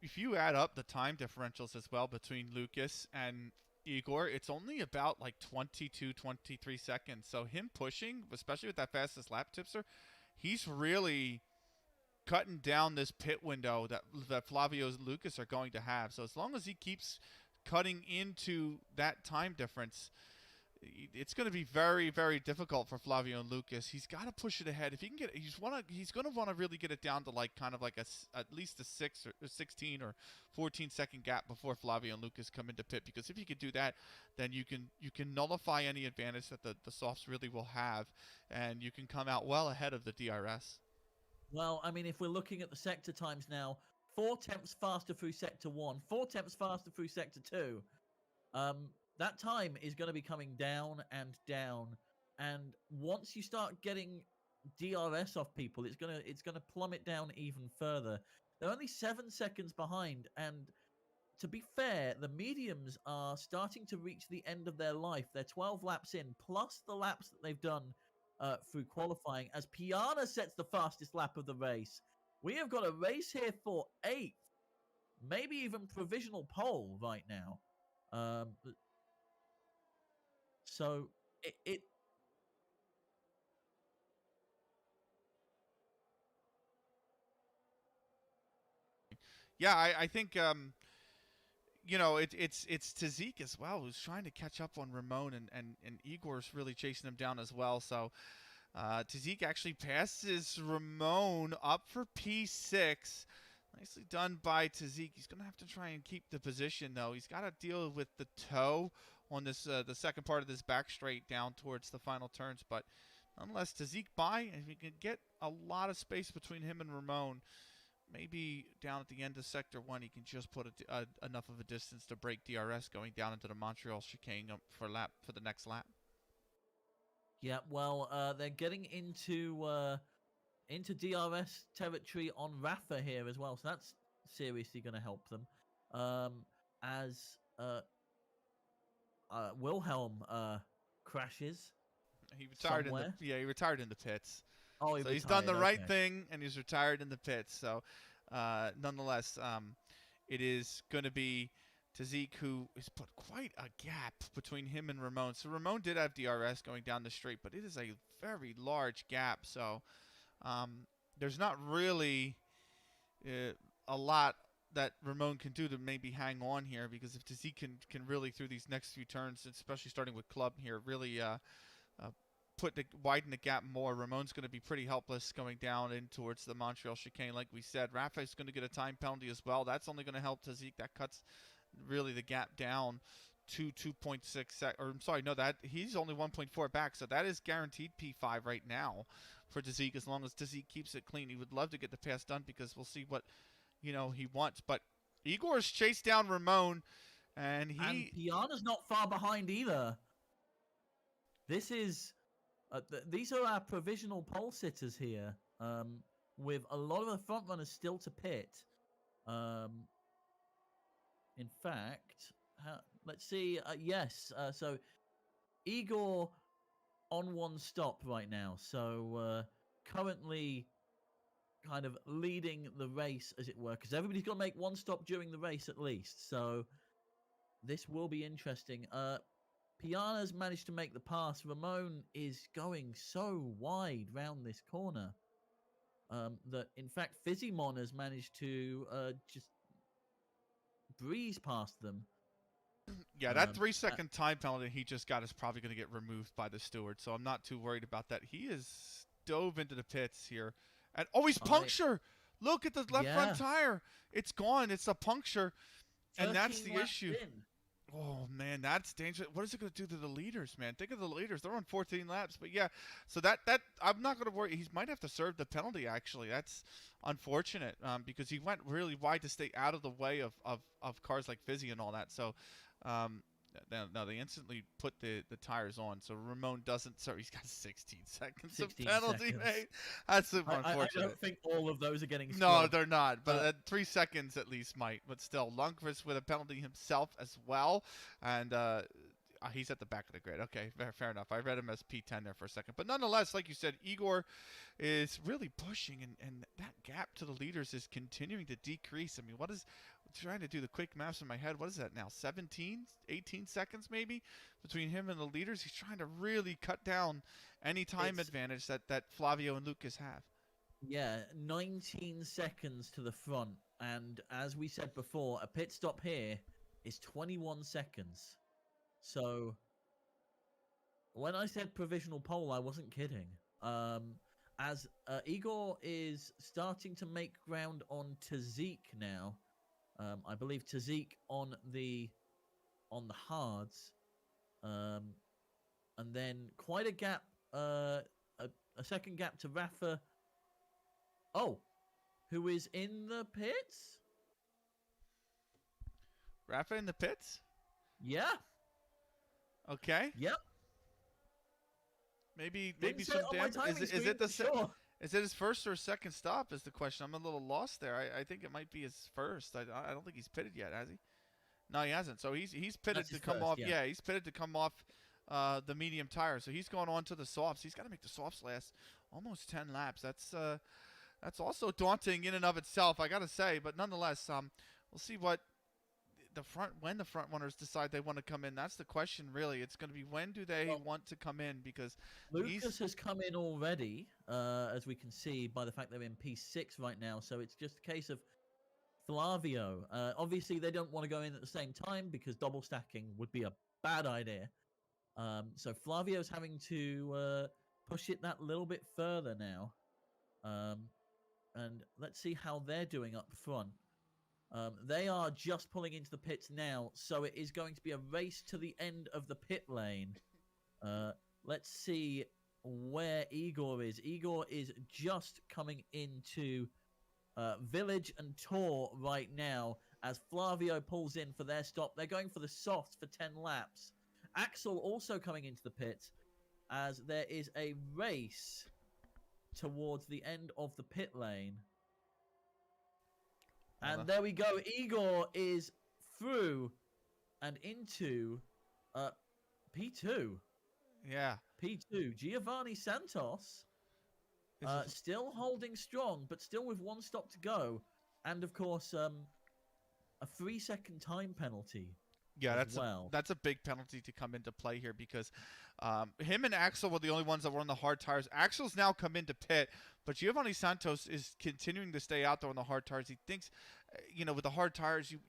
Speaker 2: if you add up the time differentials as well between Lucas and Igor, it's only about like 22, 23 seconds. So him pushing, especially with that fastest lap tipster, he's really cutting down this pit window that Flavio's Lucas are going to have. So as long as he keeps cutting into that time difference, it's going to be very, very difficult for Flavio and Lucas. He's got to push it ahead. If he can get, he's going to want to really get it down to like kind of like at least a 16 or 14-second gap before Flavio and Lucas come into pit. Because if you can do that, then you can nullify any advantage that the softs really will have, and you can come out well ahead of the DRS.
Speaker 3: Well, I mean, if we're looking at the sector times now, 4 tenths faster through sector 1, 4 tenths faster through sector 2. That time is going to be coming down and down, and once you start getting DRS off people, it's gonna plummet down even further. They're only 7 seconds behind, and to be fair, the mediums are starting to reach the end of their life. They're 12 laps in, plus the laps that they've done through qualifying, as Piana sets the fastest lap of the race. We have got a race here for 8th, maybe even provisional pole right now. So it
Speaker 2: yeah, I think you know, it's Tazik as well, who's trying to catch up on Ramon, and Igor's really chasing him down as well. So Tazik actually passes Ramon up for P6. Nicely done by Tazik. He's going to have to try and keep the position, though. He's got to deal with the toe on this the second part of this back straight down towards the final turns. But nonetheless, Tazik by, and we can get a lot of space between him and Ramon. Maybe down at the end of Sector 1, he can just put enough of a distance to break DRS going down into the Montreal chicane for the next lap.
Speaker 3: Yeah, well, they're getting into DRS territory on Rafa here as well, so that's seriously going to help them. As Wilhelm crashes.
Speaker 2: He retired
Speaker 3: somewhere.
Speaker 2: he retired in the pits.
Speaker 3: Oh,
Speaker 2: so he's done the right thing, and he's retired in the pits. So, nonetheless, it is going to be Tazik who has put quite a gap between him and Ramon. So Ramon did have DRS going down the straight, but it is a very large gap. So there's not really a lot that Ramon can do to maybe hang on here, because if Tazik can really, through these next few turns, especially starting with Club here, really widen the gap more, Ramon's going to be pretty helpless going down in towards the Montreal chicane. Like we said, Rafa is going to get a time penalty as well. That's only going to help Tazik. That cuts really the gap down to 2.6 or I'm sorry, no, that he's only 1.4 back, so that is guaranteed P5 right now for Tazik, as long as Tazik keeps it clean. He would love to get the pass done, because we'll see what he wants. But Igor's chased down Ramon, and
Speaker 3: Piana's not far behind either. This is these are our provisional pole sitters here, with a lot of the front runners still to pit. In fact, let's see. Yes, so Igor on one stop right now. So currently kind of leading the race, as it were, because everybody's got to make one stop during the race at least. So this will be interesting. Piana's managed to make the pass. Ramon is going so wide round this corner that, in fact, Fizzymon has managed to just breeze past them.
Speaker 2: Yeah, that 3-second time penalty he just got is probably going to get removed by the steward, so I'm not too worried about that. He is dove into the pits here. And he's puncture! Look at the left front tire. It's gone. It's a puncture. And that's the issue. Oh, man, that's dangerous. What is it going to do to the leaders, man? Think of the leaders. They're on 14 laps. But, yeah, so that I'm not going to worry. He might have to serve the penalty, actually. That's unfortunate because he went really wide to stay out of the way of cars like Fizzy and all that. So, no, they instantly put the tires on. So Ramon doesn't. Sorry, he's got 16 seconds of penalty, mate. That's super unfortunate.
Speaker 3: I don't think all of those are getting
Speaker 2: scrubbed. No, they're not. But 3 seconds at least might. But still, Lundqvist with a penalty himself as well. And he's at the back of the grid. Okay, fair enough. I read him as P10 there for a second. But nonetheless, like you said, Igor is really pushing. And that gap to the leaders is continuing to decrease. I mean, trying to do the quick maths in my head. What is that now? 17, 18 seconds maybe between him and the leaders. He's trying to really cut down any time advantage that Flavio and Lucas have.
Speaker 3: Yeah, 19 seconds to the front. And as we said before, a pit stop here is 21 seconds. So when I said provisional pole, I wasn't kidding. As Igor is starting to make ground on Tazik now. I believe Tazik on the hards. And then quite a gap, a second gap to Rafa. Oh, who is in the pits?
Speaker 2: Rafa in the pits?
Speaker 3: Yeah.
Speaker 2: Okay.
Speaker 3: Yep.
Speaker 2: Maybe
Speaker 3: Didn't say
Speaker 2: some
Speaker 3: it on my
Speaker 2: damage.
Speaker 3: timing
Speaker 2: Is
Speaker 3: screen,
Speaker 2: it the
Speaker 3: for sure.
Speaker 2: Is it his first or second stop? Is the question. I'm a little lost there. I think it might be his first. I don't think he's pitted yet, has he? No, he hasn't. So he's pitted
Speaker 3: That's
Speaker 2: to
Speaker 3: his
Speaker 2: come
Speaker 3: first,
Speaker 2: off.
Speaker 3: yeah.
Speaker 2: He's pitted to come off the medium tire. So he's going on to the softs. He's got to make the softs last almost 10 laps. That's also daunting in and of itself, I got to say. But nonetheless, we'll see what when the front runners decide they want to come in. That's the question, really. It's going to be when do they want to come in, because
Speaker 3: Lucas has come in already, as we can see by the fact they're in P6 right now. So it's just a case of Flavio. Obviously, they don't want to go in at the same time because double stacking would be a bad idea. So Flavio's having to push it that little bit further now. And let's see how they're doing up front. They are just pulling into the pits now, so it is going to be a race to the end of the pit lane. Let's see where Igor is. Igor is just coming into Village and Tour right now as Flavio pulls in for their stop. They're going for the softs for 10 laps. Axel also coming into the pits as there is a race towards the end of the pit lane. And there we go. Igor is through and into P2.
Speaker 2: Yeah.
Speaker 3: P2. Giovanni Santos still holding strong, but still with one stop to go. And, of course, a 3-second time penalty.
Speaker 2: Yeah, that's a big penalty to come into play here, because him and Axel were the only ones that were on the hard tires. Axel's now come into pit, but Giovanni Santos is continuing to stay out there on the hard tires. He thinks, with the hard tires, you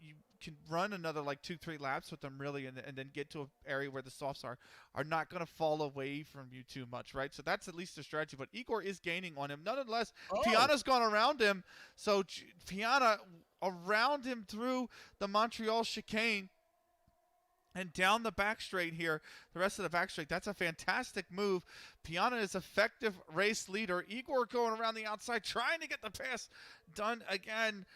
Speaker 2: can run another like 2-3 laps with them, really, and then get to an area where the softs are not going to fall away from you too much, right? So that's at least a strategy. But Igor is gaining on him. Nonetheless, Piana's gone around him. So Piana around him through the Montreal chicane. And down the back straight here, the rest of the back straight, that's a fantastic move. Piana is effective race leader. Igor going around the outside, trying to get the pass done again.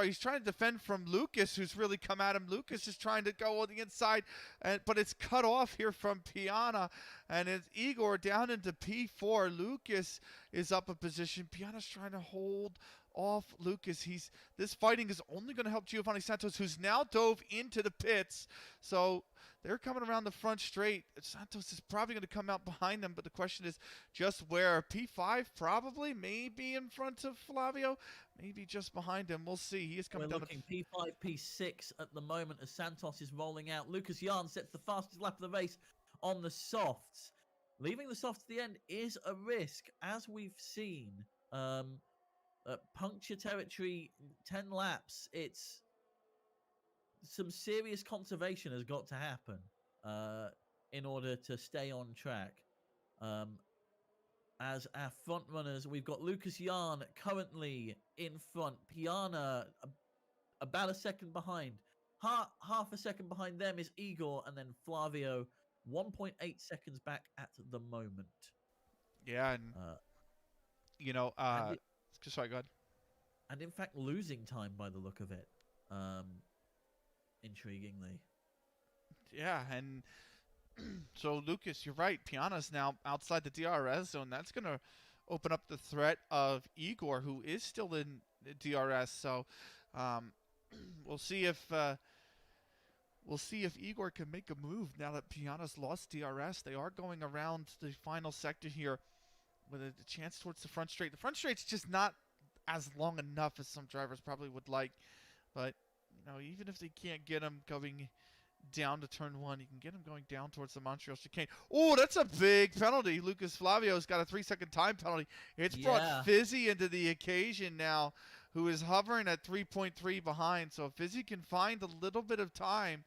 Speaker 2: He's trying to defend from Lucas, who's really come at him. Lucas is trying to go on the inside, but it's cut off here from Piana. And it's Igor down into P4. Lucas is up a position. Piana's trying to hold off Lucas. This fighting is only going to help Giovanni Santos, who's now dove into the pits. So they're coming around the front straight. Santos is probably going to come out behind them, but the question is just where. P5 probably, maybe in front of Flavio, maybe just behind him. We'll see. He is coming down.
Speaker 3: We're looking P5, P6 at the moment as Santos is rolling out. Lucas Yarn sets the fastest lap of the race on the softs. Leaving the softs at the end is a risk, as we've seen. Puncture territory, 10 laps. It's some serious conservation has got to happen in order to stay on track. As our front runners, we've got Lucas Yarn currently in front. Piana about a second behind. Half a second behind them is Igor, and then Flavio 1.8 seconds back at the moment.
Speaker 2: Yeah, and sorry, go ahead.
Speaker 3: And in fact, losing time by the look of it, intriguingly.
Speaker 2: Yeah, and so Lucas, you're right. Piana's now outside the DRS zone. That's going to open up the threat of Igor, who is still in DRS. So we'll see if Igor can make a move now that Piana's lost DRS. They are going around the final sector here with a chance towards the front straight. The front straight's just not as long enough as some drivers probably would like. But, even if they can't get him going down to turn 1, you can get him going down towards the Montreal chicane. Oh, that's a big penalty. Lucas Flavio's got a 3-second time penalty. It's brought Fizzy into the occasion now, who is hovering at 3.3 behind. So if Fizzy can find a little bit of time,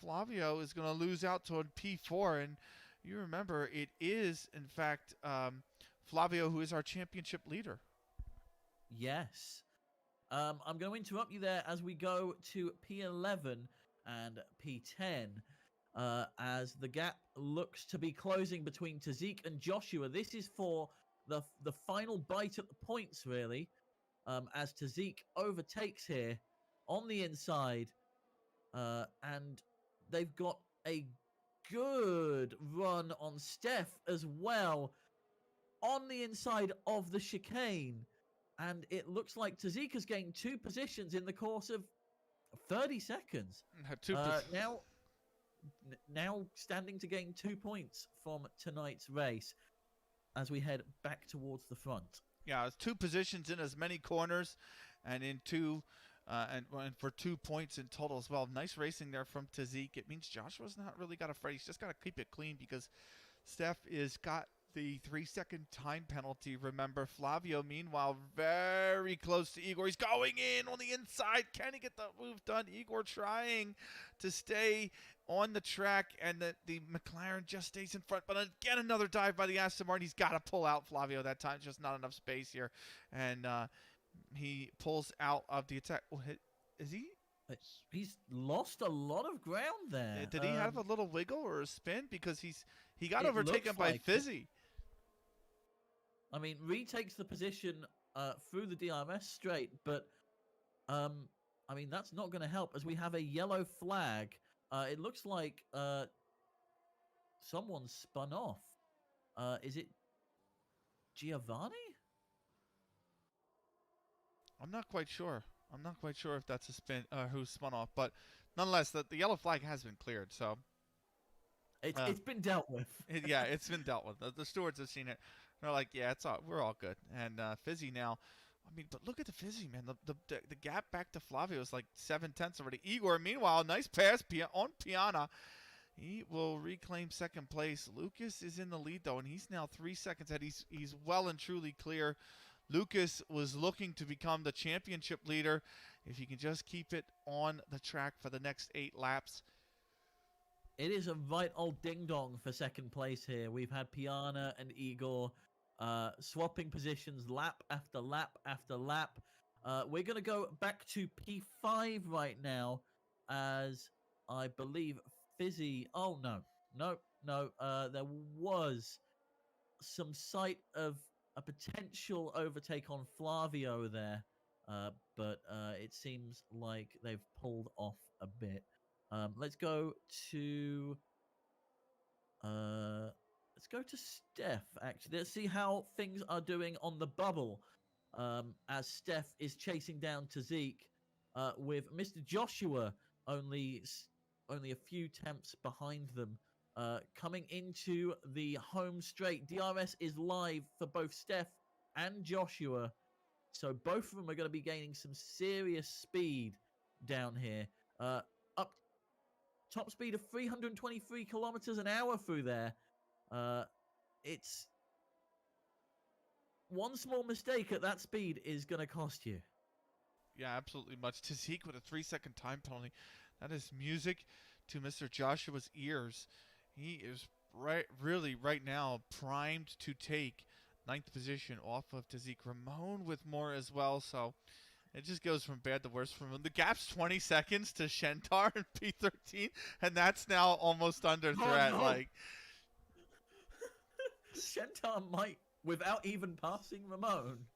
Speaker 2: Flavio is going to lose out to a P4. And you remember it is, in fact, Flavio who is our championship leader.
Speaker 3: Yes. I'm going to interrupt you there as we go to P11 and P10. As the gap looks to be closing between Tazik and Joshua. This is for the final bite at the points, really, as Tazik overtakes here on the inside. And they've got a good run on Steph as well on the inside of the chicane. And it looks like Tazik has gained 2 positions in the course of 30 seconds. Now standing to gain 2 points from tonight's race as we head back towards the front.
Speaker 2: Yeah, it's 2 positions in as many corners, and in 2 and for 2 points in total as well. Nice racing there from Tazik. It means Joshua's not really got afraid. He's just got to keep it clean because Steph is got the 3-second time penalty. Remember, Flavio, meanwhile, very close to Igor. He's going in on the inside. Can he get the move done? Igor trying to stay on the track, and the McLaren just stays in front. But again, another dive by the Aston Martin. He's got to pull out Flavio that time. Just not enough space here. And he pulls out of the attack. Oh, is he?
Speaker 3: He's lost a lot of ground there.
Speaker 2: Did he have a little wiggle or a spin? Because he got overtaken by Fizzy.
Speaker 3: I mean, retakes the position through the DRS straight, but I mean, that's not going to help as we have a yellow flag. It looks like someone spun off. Is it Giovanni?
Speaker 2: I'm not quite sure. I'm not quite sure if that's a spin who spun off, but nonetheless, the yellow flag has been cleared. So
Speaker 3: it's been dealt with.
Speaker 2: Yeah, it's been dealt with. The stewards have seen it. They're like, yeah, we're all good. And Fizzy now, I mean, but look at the Fizzy, man. The gap back to Flavio is like 7/10 already. Igor, meanwhile, nice pass on Piana. He will reclaim second place. Lucas is in the lead though, and he's now 3 seconds ahead. He's well and truly clear. Lucas was looking to become the championship leader if he can just keep it on the track for the next 8 laps.
Speaker 3: It is a right old ding-dong for second place here. We've had Piana and Igor swapping positions lap after lap after lap. We're going to go back to P5 right now as I believe Fizzy... Oh, no. There was some sight of a potential overtake on Flavio there, but it seems like they've pulled off a bit. Let's go to Steph. Actually, let's see how things are doing on the bubble. As Steph is chasing down Tazik, with Mr. Joshua only a few tenths behind them. Coming into the home straight. DRS is live for both Steph and Joshua. So both of them are going to be gaining some serious speed down here. Up top speed of 323 kilometers an hour through there. It's one small mistake at that speed is going to cost you.
Speaker 2: Yeah, absolutely much. Tazik with a 3-second time penalty. That is music to Mr. Joshua's ears. He is really right now primed to take 9th position off of Tazik. Ramon with more as well, so it just goes from bad to worse from him. The gap's 20 seconds to Shentar in P13, and that's now almost under threat.
Speaker 3: No.
Speaker 2: Like
Speaker 3: Shentar might, without even passing Ramon,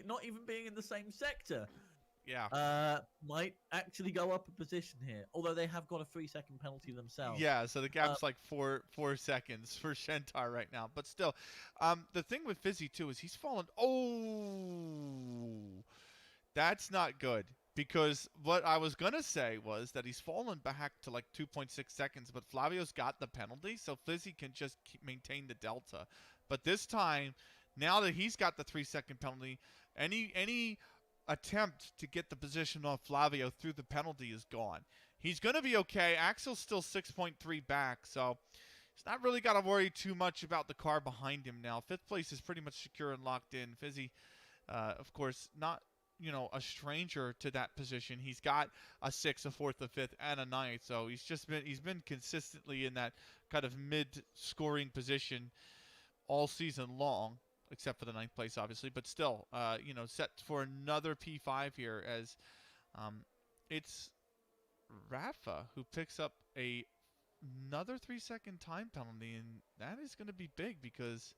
Speaker 3: not even being in the same sector.
Speaker 2: Yeah.
Speaker 3: Might actually go up a position here. Although they have got a 3-second penalty themselves.
Speaker 2: Yeah, so the gap's like 4 seconds for Shentar right now. But still, the thing with Fizzy too is he's fallen. Oh, that's not good. Because what I was gonna say was that he's fallen back to like 2.6 seconds, but Flavio's got the penalty, so Fizzy can just maintain the delta. But this time, now that he's got the 3-second penalty, any attempt to get the position off Flavio through the penalty is gone. He's going to be okay. Axel's still 6.3 back, so he's not really got to worry too much about the car behind him now. 5th place is pretty much secure and locked in. Fizzy, of course, not you know, a stranger to that position. He's got a 6th, a 4th, a 5th, and a 9th. So he's been consistently in that kind of mid-scoring position all season long, except for the 9th place, obviously. But still, you know, set for another P5 here as it's Rafa who picks up another 3-second time penalty, and that is going to be big because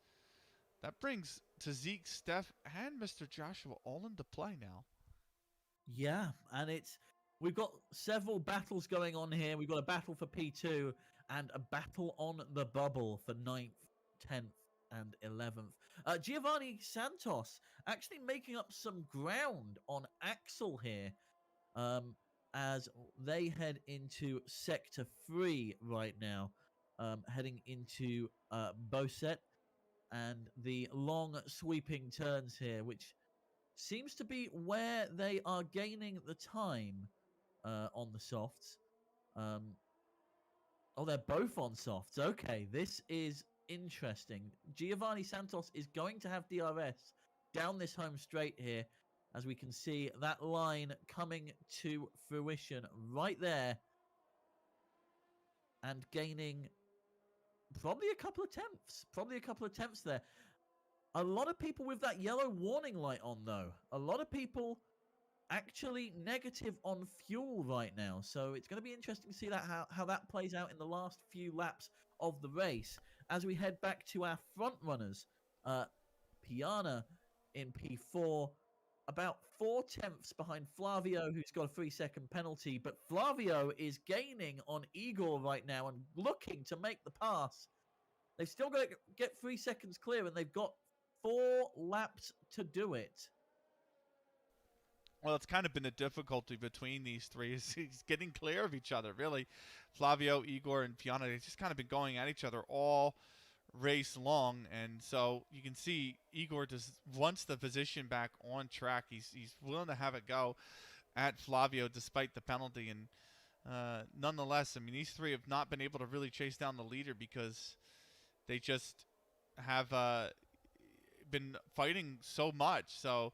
Speaker 2: that brings Zeke, Steph, and Mr. Joshua all into play now.
Speaker 3: Yeah, and we've got several battles going on here. We've got a battle for P2 and a battle on the bubble for 9th, 10th, and 11th. Giovanni Santos actually making up some ground on Axel here, as they head into Sector 3 right now, heading into Boset, and the long sweeping turns here, which seems to be where they are gaining the time on the softs. Oh, they're both on softs. Okay, this is interesting. Giovanni Santos is going to have DRS down this home straight here, as we can see that line coming to fruition right there, and gaining probably a couple of tenths there. A lot of people with that yellow warning light on, though. A lot of people actually negative on fuel right now. So it's going to be interesting to see how that plays out in the last few laps of the race. As we head back to our front runners, Piana in P4, about 4 tenths behind Flavio, who's got a 3-second penalty. But Flavio is gaining on Igor right now and looking to make the pass. They've still got to get 3 seconds clear, and they've got 4 laps to do it.
Speaker 2: Well, it's kind of been a difficulty between these three. He's getting clear of each other, really. Flavio, Igor, and Piana, they've just kind of been going at each other all race long. And so you can see Igor just wants the position back on track. He's willing to have it go at Flavio despite the penalty. And nonetheless, I mean, these three have not been able to really chase down the leader because they just have been fighting so much. So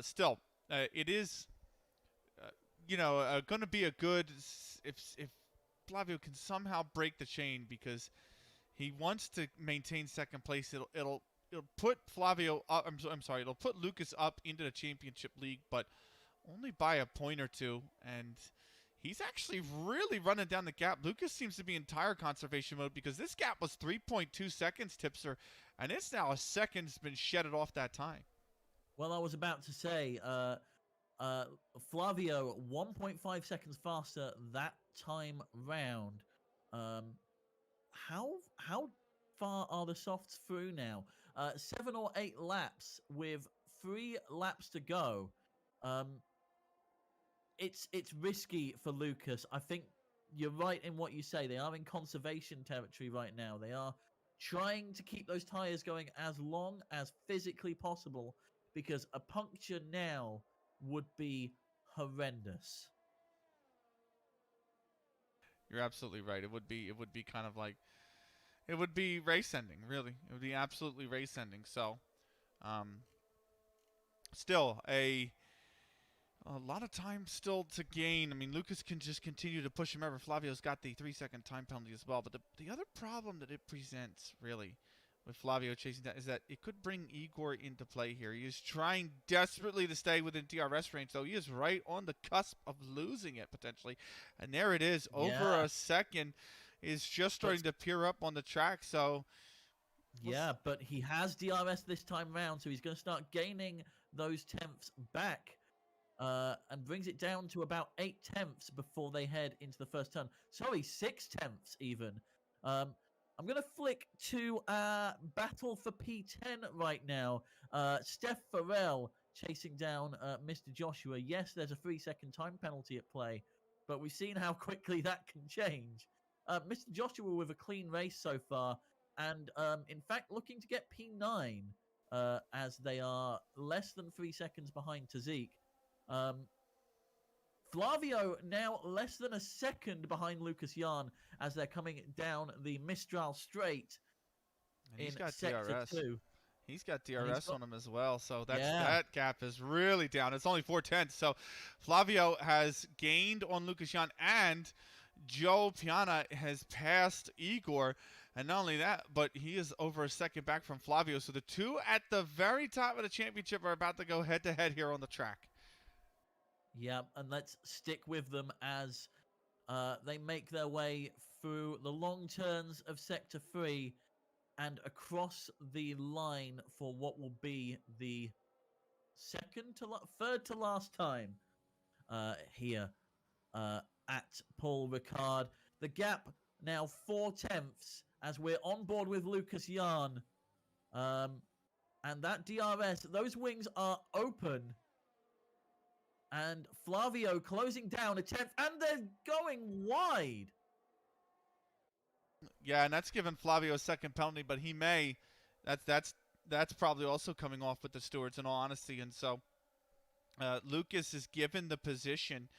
Speaker 2: still, it is, you know, going to be a good if Flavio can somehow break the chain, because he wants to maintain second place. It'll put Flavio up. I'm sorry. It'll put Lucas up into the championship league, but only by a point or two. And he's actually really running down the gap. Lucas seems to be in tire conservation mode, because this gap was 3.2 seconds, Tipster, and it's now a second's been shedded off that time.
Speaker 3: Well, I was about to say, Flavio 1.5 seconds faster that time round. How far are the softs through now? 7 or 8 laps with 3 laps to go. It's risky for Lucas. I think you're right in what you say. They are in conservation territory right now. They are trying to keep those tires going as long as physically possible, because a puncture now would be horrendous.
Speaker 2: You're absolutely right. It would be kind of like, it would be race ending, really. It would be absolutely race ending. So, still a lot of time still to gain. I mean, Lucas can just continue to push him over. Flavio's got the 3-second time penalty as well. But the other problem that it presents, really, with Flavio chasing that, is that it could bring Igor into play here. He is trying desperately to stay within DRS range, though. He is right on the cusp of losing it, potentially. And there it is. Over a second is just starting to peer up on the track. So,
Speaker 3: yeah, but he has DRS this time round, so he's going to start gaining those tenths back. And brings it down to about 8 tenths before they head into the first turn. Sorry, 6 tenths even. I'm going to flick to battle for P10 right now. Steph Farrell chasing down Mr. Joshua. Yes, there's a 3-second time penalty at play, but we've seen how quickly that can change. Mr. Joshua with a clean race so far, and in fact looking to get P9 as they are less than 3 seconds behind Tazik. Flavio now less than a second behind Lucas Jan as they're coming down the Mistral Straight.
Speaker 2: And he's
Speaker 3: in
Speaker 2: got
Speaker 3: Sector
Speaker 2: DRS.
Speaker 3: 2.
Speaker 2: He's got
Speaker 3: he's
Speaker 2: DRS
Speaker 3: got-
Speaker 2: on him as well, so
Speaker 3: Yeah.
Speaker 2: that gap is really down. It's only 4/10. So Flavio has gained on Lucas Jan, and Joe Piana has passed Igor. And not only that, but he is over a second back from Flavio. So the two at the very top of the championship are about to go head-to-head here on the track.
Speaker 3: Yeah, and let's stick with them as they make their way through the long turns of Sector 3 and across the line for what will be the third to last time here at Paul Ricard. The gap now 4/10 as we're on board with Lucas Jan. And that DRS, those wings are open. And Flavio closing down a 10th, and they're going wide.
Speaker 2: Yeah, and that's given Flavio a second penalty, but he may. That's probably also coming off with the stewards, in all honesty. And so Lucas is given the position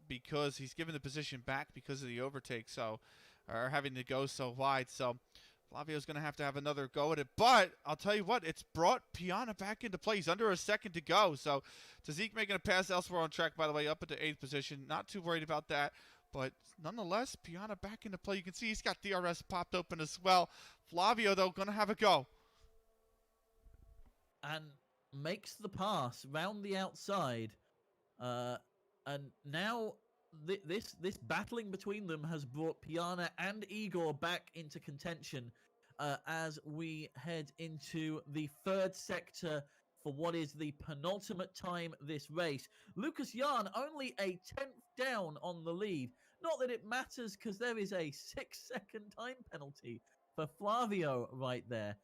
Speaker 2: because he's given the position back because of the overtake, so or having to go so wide. So Flavio's going to have another go at it. But I'll tell you what, it's brought Piana back into play. He's under a second to go. So Tazik making a pass elsewhere on track, by the way, up into 8th position. Not too worried about that. But nonetheless, Piana back into play. You can see he's got DRS popped open as well. Flavio, though, going to have a go.
Speaker 3: And makes the pass round the outside. And now this battling between them has brought Piana and Igor back into contention as we head into the third sector for what is the penultimate time this race. Lucas Jan only a 10th down on the lead. Not that it matters because there is a 6-second time penalty for Flavio right there.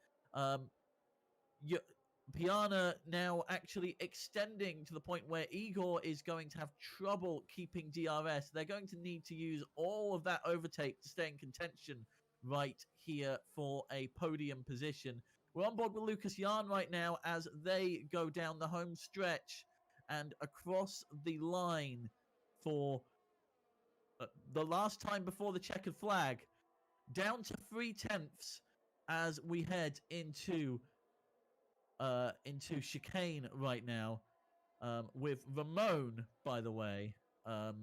Speaker 3: Piana now actually extending to the point where Igor is going to have trouble keeping DRS. They're going to need to use all of that overtake to stay in contention right here for a podium position. We're on board with Lucas Jan right now as they go down the home stretch and across the line for the last time before the checkered flag. Down to 3/10 as we head into chicane right now with Ramon, by the way. Not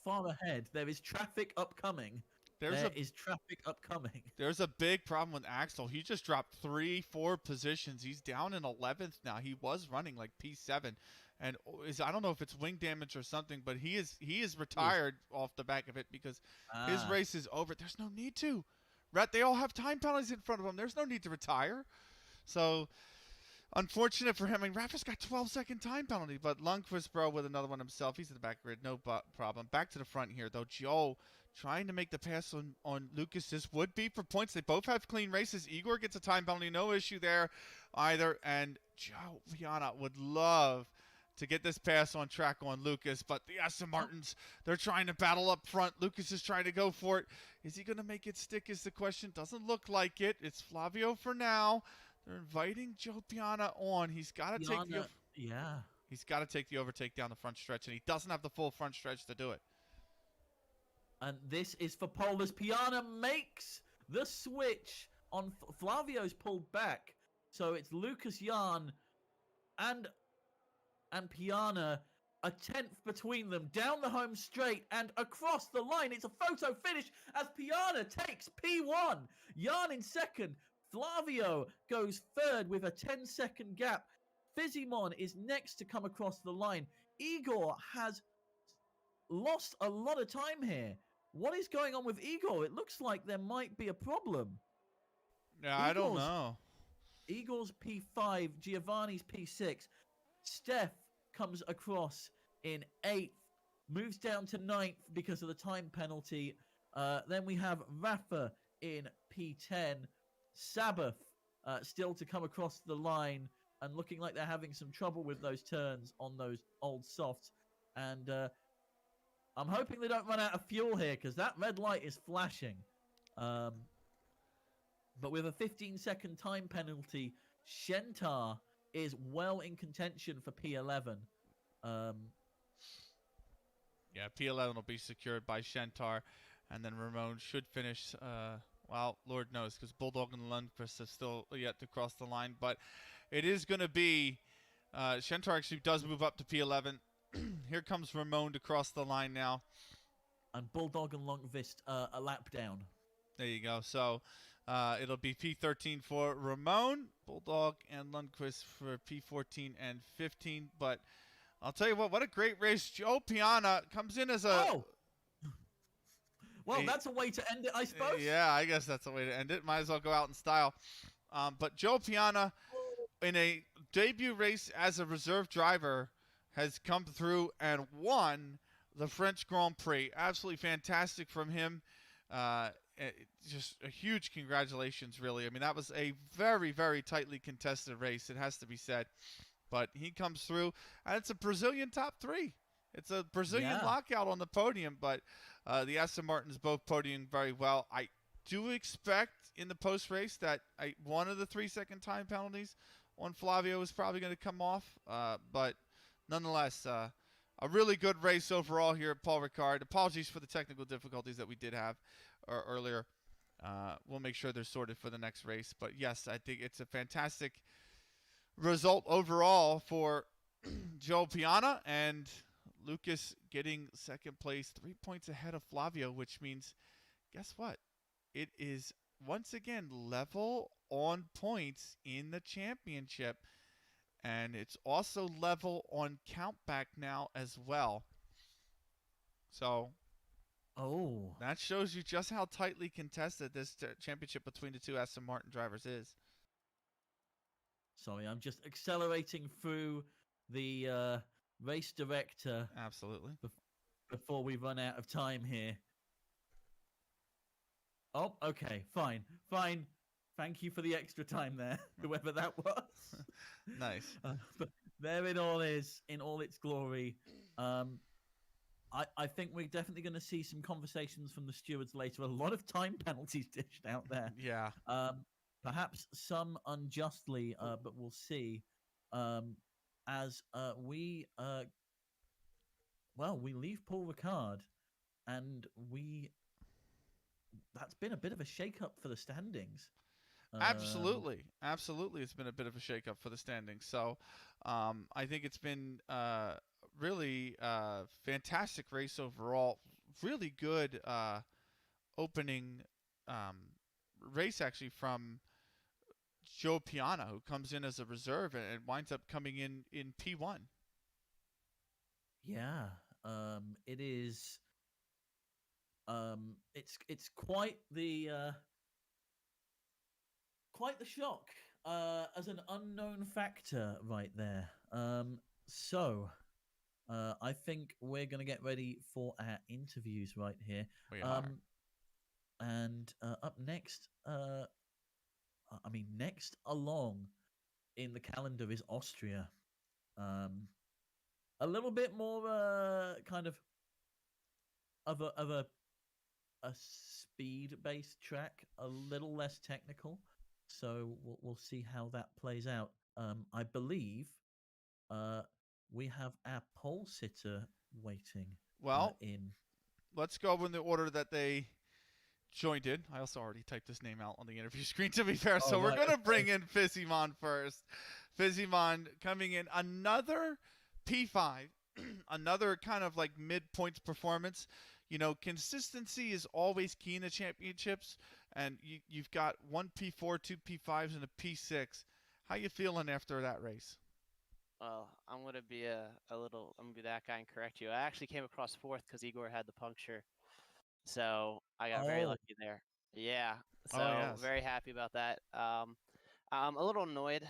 Speaker 3: far ahead. There is traffic upcoming. There is traffic upcoming.
Speaker 2: There's a big problem with Axel. He just dropped 3-4 positions. He's down in 11th now. He was running like P7. And I don't know if it's wing damage or something, but he is retired off the back of it because his race is over. There's no need to. They all have time penalties in front of them. There's no need to retire. So, unfortunate for him. I mean, Rafa's got 12-second time penalty, but Lundqvist, bro, with another one himself. He's in the back grid. No problem. Back to the front here, though. Joe trying to make the pass on Lucas. This would be for points. They both have clean races. Igor gets a time penalty. No issue there either. And Joe Piana would love to get this pass on track on Lucas, but the Aston Martins, they're trying to battle up front. Lucas is trying to go for it. Is he going to make it stick is the question. Doesn't look like it. It's Flavio for now. They're inviting Joe Piana on. He's got to He's got to take the overtake down the front stretch, and he doesn't have the full front stretch to do it.
Speaker 3: And this is for pole as Piana makes the switch on Flavio's pulled back. So it's Lucas Jan and Piana, a 10th between them, down the home straight and across the line. It's a photo finish as Piana takes P1. Jan in second. Flavio goes third with a 10-second gap. Fizimon is next to come across the line. Igor has lost a lot of time here. What is going on with Igor? It looks like there might be a problem.
Speaker 2: Yeah, I don't know.
Speaker 3: Igor's P5, Giovanni's P6. Steph comes across in 8th, moves down to 9th because of the time penalty. Then we have Rafa in P10. Sabbath still to come across the line and looking like they're having some trouble with those turns on those old softs. And I'm hoping they don't run out of fuel here because that red light is flashing. But with a 15-second time penalty, Shentar is well in contention for P11.
Speaker 2: Yeah, P11 will be secured by Shentar, and then Ramon should finish Well, Lord knows, because Bulldog and Lundqvist have still yet to cross the line. But it is going to be Shentar actually does move up to P11. Here comes Ramon to cross the line now.
Speaker 3: And Bulldog and Lundqvist a lap down.
Speaker 2: There you go. So it'll be P13 for Ramon, Bulldog, and Lundqvist for P14 and 15. But I'll tell you what a great race. Joe Piana comes in as a...
Speaker 3: Oh! Well, that's a way to end it, I suppose.
Speaker 2: Yeah, I guess that's a way to end it. Might as well go out in style. But Joe Piana, in a debut race as a reserve driver, has come through and won the French Grand Prix. Absolutely fantastic from him. Just a huge congratulations, really. I mean, that was a very, very tightly contested race, it has to be said. But he comes through, and it's a Brazilian top 3. It's a Brazilian lockout on the podium, but the Aston Martins both podiuming very well. I do expect in the post-race that one of the 3-second time penalties on Flavio is probably going to come off. But nonetheless, a really good race overall here at Paul Ricard. Apologies for the technical difficulties that we did have earlier. We'll make sure they're sorted for the next race. But yes, I think it's a fantastic result overall for Joe Piana, and Lucas getting second place, 3 points ahead of Flavio, which means, guess what? It is once again level on points in the championship, and it's also level on countback now as well. So that shows you just how tightly contested this championship between the two Aston Martin drivers is.
Speaker 3: Sorry, I'm just accelerating through the race director.
Speaker 2: Absolutely.
Speaker 3: Before we run out of time here. Oh, okay, fine. Thank you for the extra time there, whoever that was.
Speaker 2: Nice.
Speaker 3: But there it all is, in all its glory. I think we're definitely going to see some conversations from the stewards later. A lot of time penalties dished out there.
Speaker 2: Yeah.
Speaker 3: Perhaps some unjustly, but we'll see. As we leave Paul Ricard, and that's been a bit of a shake-up for the standings.
Speaker 2: Absolutely. It's been a bit of a shake-up for the standings. So I think it's been really fantastic race overall. Really good opening race, actually, from Joe Piana, who comes in as a reserve and winds up coming in P1.
Speaker 3: Yeah, it is. It's quite the shock as an unknown factor right there. So I think we're gonna get ready for our interviews right here.
Speaker 2: We are.
Speaker 3: And up next, next along in the calendar is Austria. A little bit more kind of a speed-based track, a little less technical. So we'll see how that plays out. I believe we have our pole sitter waiting.
Speaker 2: Well,
Speaker 3: in.
Speaker 2: Let's go in the order that they joined in. I also already typed this name out on the interview screen, to be fair. So we're going to bring in Fizzymon first. Fizzymon coming in, another P5, another kind of like mid-points performance. You know, consistency is always key in the championships, and you've got one P4, two P5s, and a P6. How you feeling after that race?
Speaker 4: Well, I'm going to be I'm going to be that guy and correct you. I actually came across fourth because Igor had the puncture. So I got very lucky there. Yeah. So very happy about that. I'm a little annoyed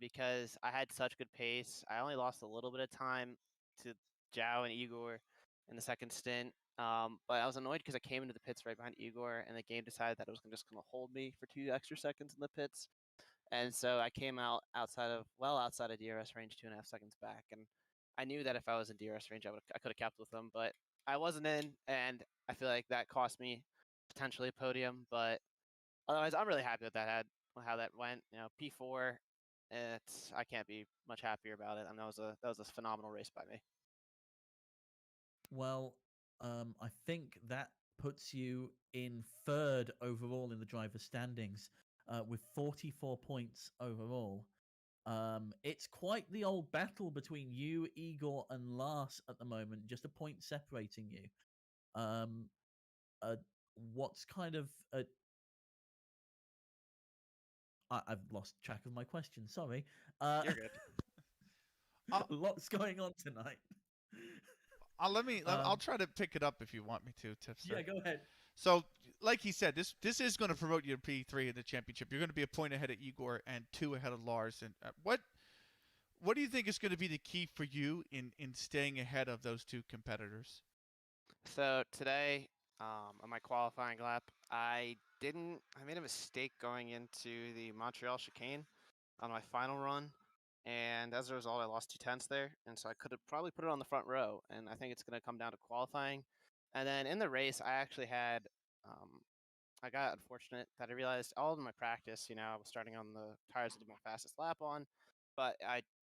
Speaker 4: because I had such good pace. I only lost a little bit of time to Zhao and Igor in the second stint. But I was annoyed because I came into the pits right behind Igor, and the game decided that it was just going to hold me for 2 extra seconds in the pits. And so I came out outside of DRS range, 2.5 seconds back. And I knew that if I was in DRS range, I could have kept with them, but I wasn't in, and I feel like that cost me potentially a podium. But otherwise, I'm really happy with how that went. You know, P4, I can't be much happier about it. I mean, that was a phenomenal race by me.
Speaker 3: Well, I think that puts you in 3rd overall in the driver's standings with 44 points overall. It's quite the old battle between you, Igor, and Lars at the moment, just a point separating you. What's kind of I've lost track of my question. Sorry.
Speaker 4: You're good.
Speaker 3: Lots going on tonight.
Speaker 2: I'll try to pick it up if you want me to, Tipster.
Speaker 3: Yeah, go ahead.
Speaker 2: So, like he said, this is going to promote you to P3 in the championship. You're going to be a point ahead of Igor and 2 ahead of Lars. And what do you think is going to be the key for you in staying ahead of those 2 competitors?
Speaker 4: So today, on my qualifying lap, I made a mistake going into the Montreal chicane on my final run, and as a result, I lost 2/10 there, and so I could have probably put it on the front row, and I think it's going to come down to qualifying. And then in the race, I actually had, I got unfortunate that I realized all of my practice, I was starting on the tires I did my fastest lap on, but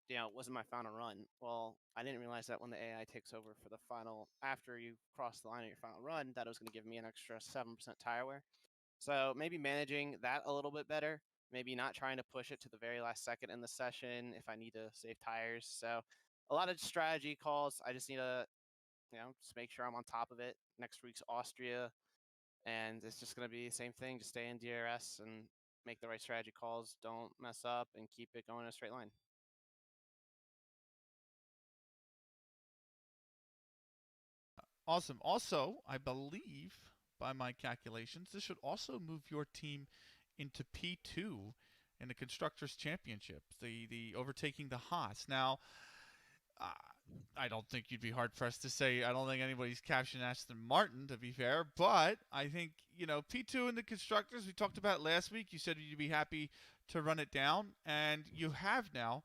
Speaker 4: it wasn't my final run. Well, I didn't realize that when the AI takes over for the final, after you cross the line of your final run, that it was going to give me an extra 7% tire wear. So maybe managing that a little bit better, maybe not trying to push it to the very last second in the session if I need to save tires. So a lot of strategy calls. I just need to, just make sure I'm on top of it. Next week's Austria, and it's just going to be the same thing. Just stay in DRS and make the right strategy calls. Don't mess up and keep it going in a straight line.
Speaker 2: Awesome. Also, I believe, by my calculations, this should also move your team into P2 in the Constructors' Championship, the overtaking the Haas. Now, I don't think you'd be hard-pressed to say I don't think anybody's capturing Aston Martin, to be fair, but I think, P2 in the Constructors, we talked about last week. You said you'd be happy to run it down, and you have now.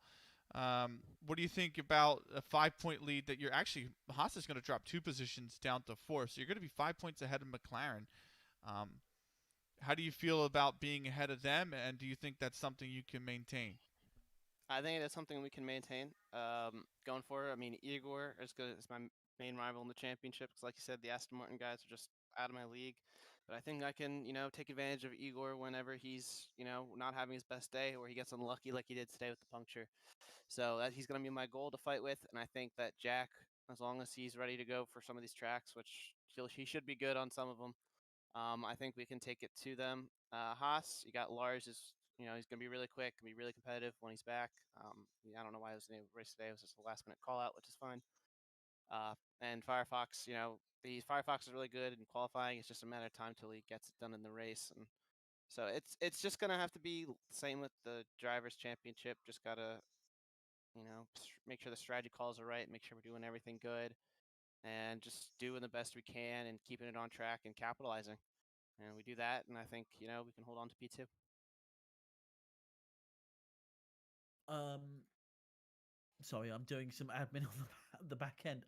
Speaker 2: What do you think about a 5-point lead that you're actually, Haas is going to drop 2 positions down to 4, so you're going to be 5 points ahead of McLaren. How do you feel about being ahead of them, and do you think that's something you can maintain?
Speaker 4: I think that's something we can maintain going forward. I mean, Igor is good as my main rival in the championship because, like you said, the Aston Martin guys are just out of my league. But I think I can, take advantage of Igor whenever he's, not having his best day or he gets unlucky like he did today with the puncture. So he's going to be my goal to fight with. And I think that Jack, as long as he's ready to go for some of these tracks, which he should be good on some of them, I think we can take it to them. Haas, you got Lars he's going to be really quick, going to be really competitive when he's back. I don't know why it was in the race today. It was just a last minute call out, which is fine. And Firefox, the Firefox is really good in qualifying. It's just a matter of time till he gets it done in the race. And so it's just going to have to be the same with the Drivers' Championship. Just got to, make sure the strategy calls are right, make sure we're doing everything good, and just doing the best we can and keeping it on track and capitalizing. And we do that, and I think, we can hold on to P2.
Speaker 3: Sorry, I'm doing some admin on the back end.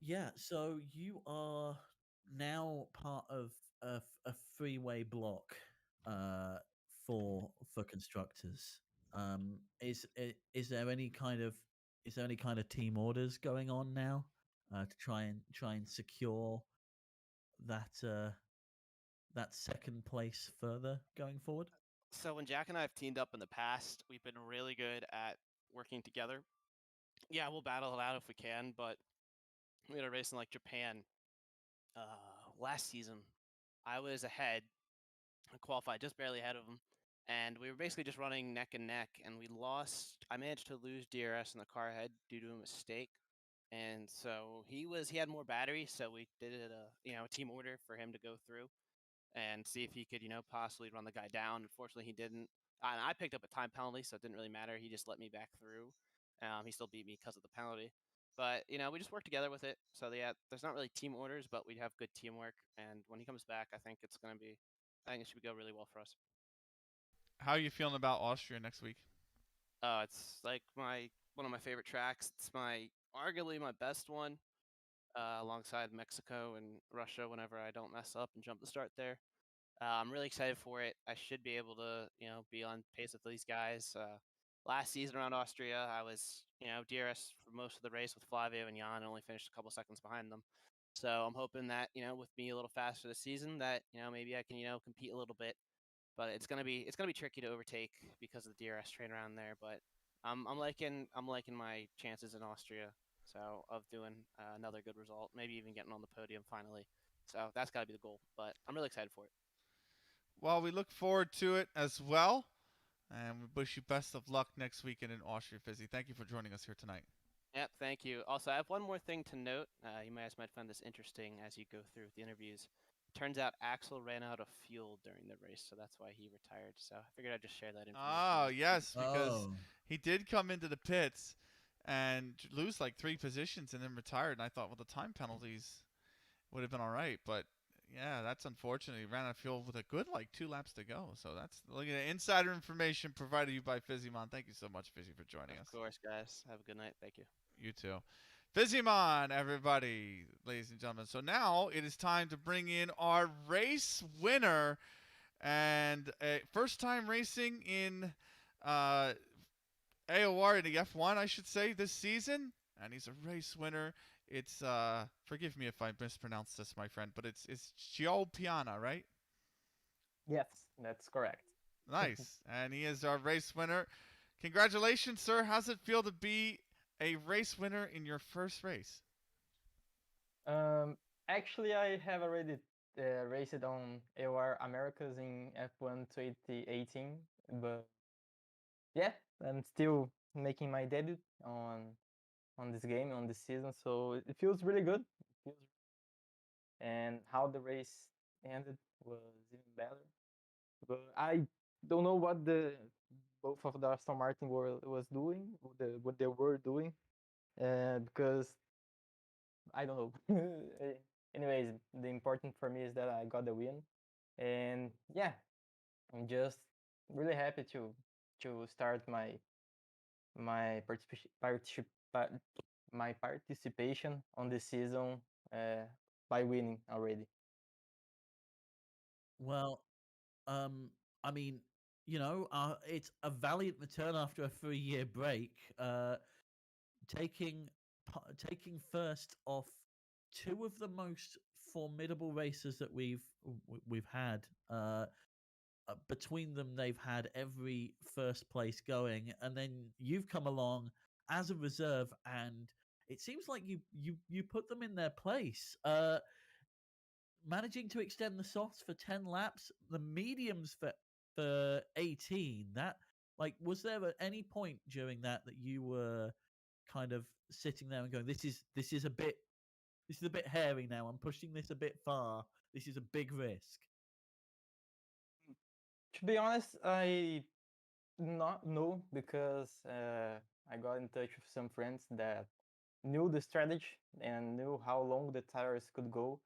Speaker 3: Yeah, so you are now part of a freeway block for constructors. Is there any kind of team orders going on now to try and secure that that second place further going forward?
Speaker 4: So when Jack and I have teamed up in the past, we've been really good at working together. Yeah, we'll battle it out if we can, but we had a race in like Japan last season. I was ahead, I qualified just barely ahead of him, and we were basically just running neck and neck, and we lost. I managed to lose DRS in the car ahead due to a mistake, and so he had more battery, so we did a team order for him to go through and see if he could possibly run the guy down. Unfortunately, he didn't. And I picked up a time penalty, so it didn't really matter. He just let me back through. He still beat me because of the penalty. But, we just work together with it. So, yeah, there's not really team orders, but we have good teamwork. And when he comes back, I think it should go really well for us.
Speaker 2: How are you feeling about Austria next week?
Speaker 4: It's like one of my favorite tracks. It's arguably my best one, alongside Mexico and Russia whenever I don't mess up and jump the start there. I'm really excited for it. I should be able to, be on pace with these guys. Last season around Austria, I was, DRS for most of the race with Flavio and Jan, and only finished a couple seconds behind them. So I'm hoping that, with me a little faster this season, that, maybe I can, compete a little bit. But it's gonna be tricky to overtake because of the DRS train around there. But I'm liking my chances in Austria. So of doing another good result, maybe even getting on the podium finally. So that's got to be the goal. But I'm really excited for it.
Speaker 2: Well, we look forward to it as well. And we wish you best of luck next weekend in Austria, Fizzy. Thank you for joining us here tonight.
Speaker 4: Yep, thank you. Also, I have one more thing to note. You might find this interesting as you go through the interviews. Turns out Axel ran out of fuel during the race, so that's why he retired. So I figured I'd just share that information.
Speaker 2: Oh, yes, because he did come into the pits and lose like 3 positions and then retired. And I thought, well, the time penalties would have been all right. But, yeah, that's unfortunate. He ran out of fuel with a good, 2 laps to go. So that's looking at insider information provided to you by Fizzymon. Thank you so much, Fizzy, for joining us.
Speaker 4: Of course, guys. Have a good night. Thank you.
Speaker 2: You too. Fizzymon, everybody, ladies and gentlemen. So now it is time to bring in our race winner and first time racing in AOR in the F1, I should say, this season. And he's a race winner. It's, forgive me if I mispronounce this, my friend, but it's Gio Piana, right?
Speaker 5: Yes, that's correct.
Speaker 2: Nice. And he is our race winner. Congratulations, sir. How's it feel to be a race winner in your first race?
Speaker 5: Actually, I have already raced on AOR Americas in F1 2018, but yeah, I'm still making my debut on this game, on this season, so it feels really good. And how the race ended was even better. But I don't know what both of the Aston Martin was doing, what they were doing, because I don't know. Anyways, the important for me is that I got the win, and yeah, I'm just really happy to start my participation on this season by winning already.
Speaker 3: Well, I mean, it's a valiant return after a 3-year break. Taking first off 2 of the most formidable racers that we've had. Between them, they've had every first place going, and then you've come along as a reserve, and it seems like you put them in their place. Managing to extend the softs for 10 laps, the mediums for 18. That, was there at any point during that you were kind of sitting there and going, this is a bit hairy now. I'm pushing this a bit far. This is a big risk.
Speaker 5: To be honest, I not know, because I got in touch with some friends that knew the strategy and knew how long the tires could go.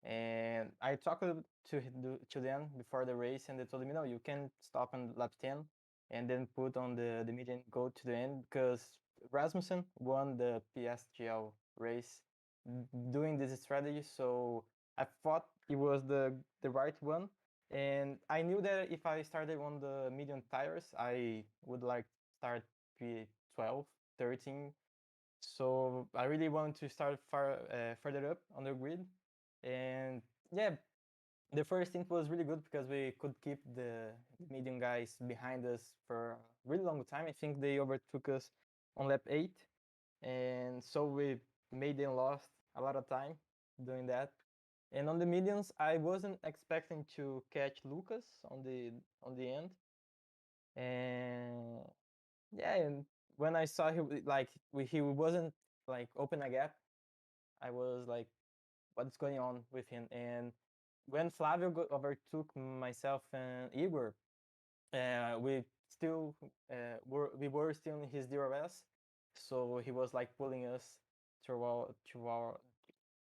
Speaker 5: And I talked to them before the race, and they told me, no, you can stop on lap 10 and then put on the median, go to the end, because Rasmussen won the PSGL race doing this strategy. So I thought it was the right one. And I knew that if I started on the medium tires, I would start P12, 13. So I really wanted to start further up on the grid. And yeah, the first stint was really good because we could keep the medium guys behind us for a really long time. I think they overtook us on lap 8. And so we made them lost a lot of time doing that. And on the mediums, I wasn't expecting to catch Lucas on the end. And yeah, and when I saw he wasn't open a gap, I was like, what's going on with him? And when Flavio overtook myself and Igor, we were still in his DRS, so he was pulling us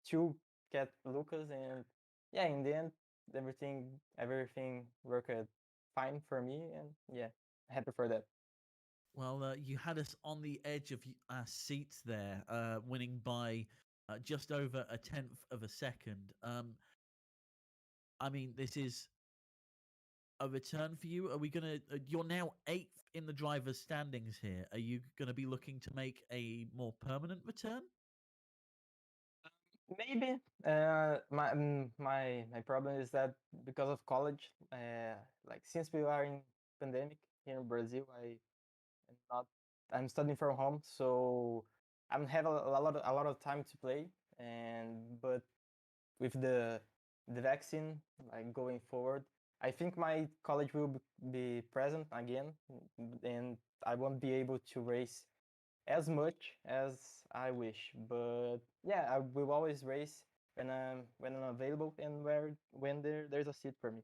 Speaker 5: to get Lucas, and yeah, in the end, everything worked fine for me, and yeah, happy for that.
Speaker 3: Well, you had us on the edge of our seats there, winning by just over 1/10 of a second. I mean, this is a return for you. Are we gonna? You're now 8th in the drivers' standings here. Are you gonna be looking to make a more permanent return?
Speaker 5: Maybe. My problem is that because of college, like since we are in pandemic here in Brazil, am not I'm studying from home, so I don't have a lot of time to play. And but with the vaccine like going forward, I think my college will be present again, and I won't be able to race as much as I wish. But yeah, I will always race when I'm available and when there's a seat for me.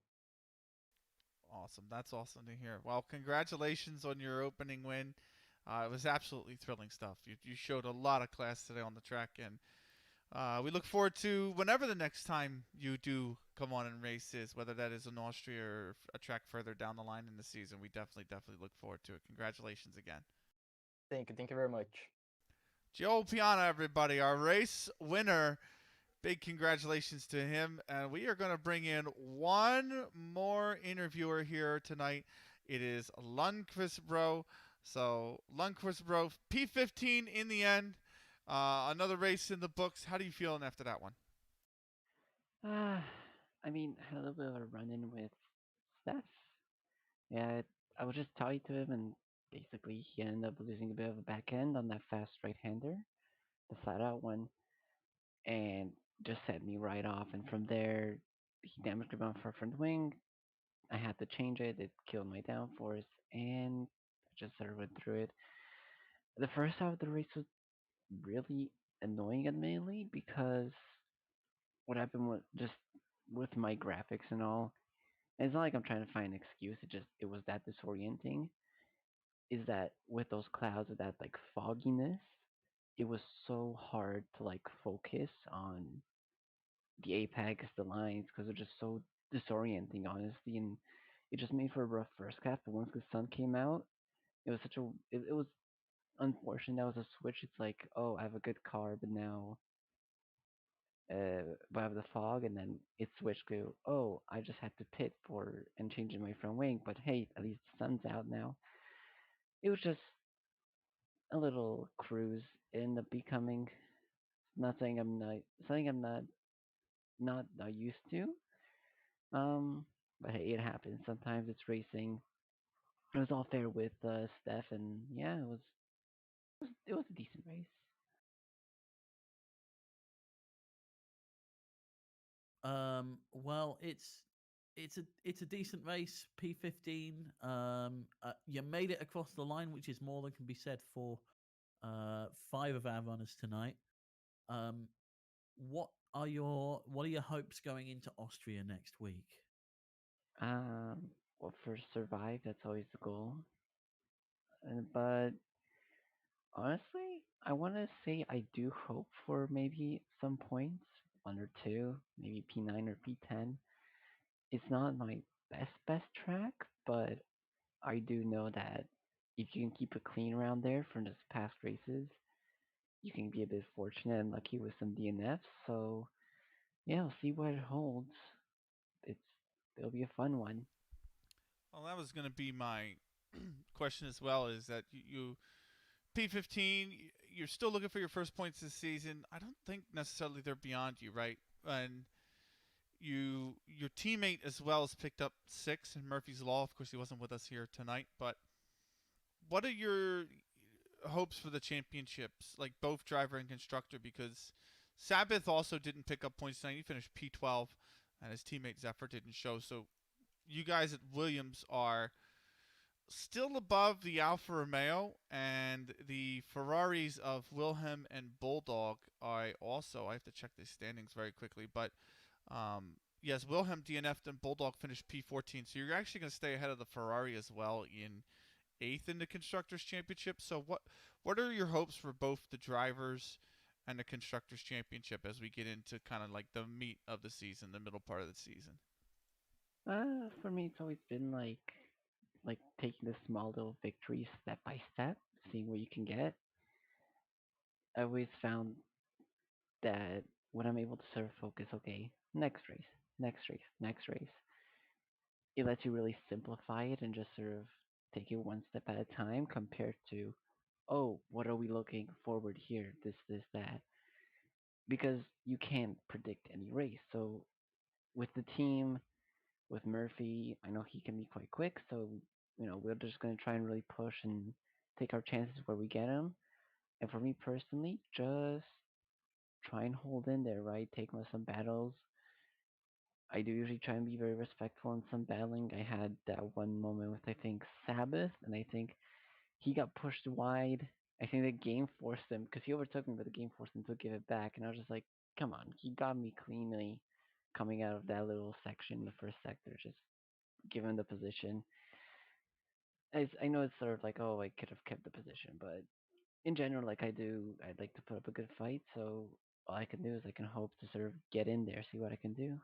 Speaker 2: Awesome. That's awesome to hear. Well, congratulations on your opening win. It was absolutely thrilling stuff. You showed a lot of class today on the track, and we look forward to whenever the next time you do come on and race is, whether that is in Austria or a track further down the line in the season. We definitely look forward to it. Congratulations again.
Speaker 5: Thank you very much.
Speaker 2: Joe Piana, everybody, our race winner. Big congratulations to him. And we are going to bring in one more interviewer here tonight. It is Lundqvist Bro. So, Lundqvist Bro, P15 in the end. Another race in the books. How do you feeling after that one?
Speaker 6: I mean, I had a little bit of a run-in with Steph. Yeah, I was just talking to him, and basically he ended up losing a bit of a back end on that fast right-hander, the flat-out one, and just set me right off. And from there, he damaged my front wing. I had to change it. It killed my downforce, and I just sort of went through it. The first half of the race was really annoying, admittedly, because what happened was just with my graphics and all. And it's not like I'm trying to find an excuse. It was that disorienting. Is that with those clouds with that like fogginess, it was so hard to like focus on the apex, the lines, because they're just so disorienting, honestly. And it just made for a rough first half. But once the sun came out, it was it was unfortunate. That was a switch. It's like, oh, I have a good car, but now but I have the fog, and then it switched to, oh, I just had to pit for and changing my front wing, but hey, at least the sun's out now. It was just a little cruise. It ended up becoming nothing. Something I'm not used to. Um, but hey, it happens. Sometimes it's racing. It was all fair with Steph, and yeah, it was a decent race.
Speaker 3: Well, it's a decent race, P15. You made it across the line, which is more than can be said for 5 of our runners tonight. What are your hopes going into Austria next week?
Speaker 6: Well, first survive. That's always the goal. But honestly, I want to say I do hope for maybe some points, 1 or 2, maybe P9 or P10. It's not my best track, but I do know that if you can keep it clean around there from just past races, you can be a bit fortunate and lucky with some DNFs. So yeah, I'll see what it holds. It's It'll be a fun one.
Speaker 2: Well, that was going to be my question as well. Is that you P15? You're still looking for your first points this season. I don't think necessarily they're beyond you, right? And your teammate as well has picked up 6 in Murphy's Law. Of course, he wasn't with us here tonight, but what are your hopes for the championships, like both driver and constructor? Because Sabbath also didn't pick up points tonight. He finished P12, and his teammate Zephyr didn't show. So you guys at Williams are still above the Alfa Romeo, and the Ferraris of Wilhelm and Bulldog. I have to check the standings very quickly, but yes, Wilhelm DNF'd and Bulldog finished P14. So you're actually going to stay ahead of the Ferrari as well in 8th in the Constructors' Championship. So what are your hopes for both the drivers and the Constructors' Championship as we get into kind of like the meat of the season, the middle part of the season?
Speaker 6: For me, it's always been like taking the small little victories step by step, seeing what you can get. I always found that when I'm able to sort of focus, okay, next race, it lets you really simplify it and just sort of take it one step at a time compared to, oh, what are we looking forward here? This, that. because you can't predict any race. So with the team, with Murphy, I know he can be quite quick. So we're just gonna try and really push and take our chances where we get him. And for me personally, just try and hold in there, right? Take some battles. I do usually try and be very respectful in some battling. I had that one moment with, I think, Sabbath, and I think he got pushed wide. I think the game forced him, because he overtook me, but the game forced him to give it back. And I was just like, come on, he got me cleanly coming out of that little section, the first sector, just given the position. I know it's sort of like, oh, I could have kept the position, but in general, like I'd like to put up a good fight. So all I can do is I can hope to sort of get in there, see what I can do.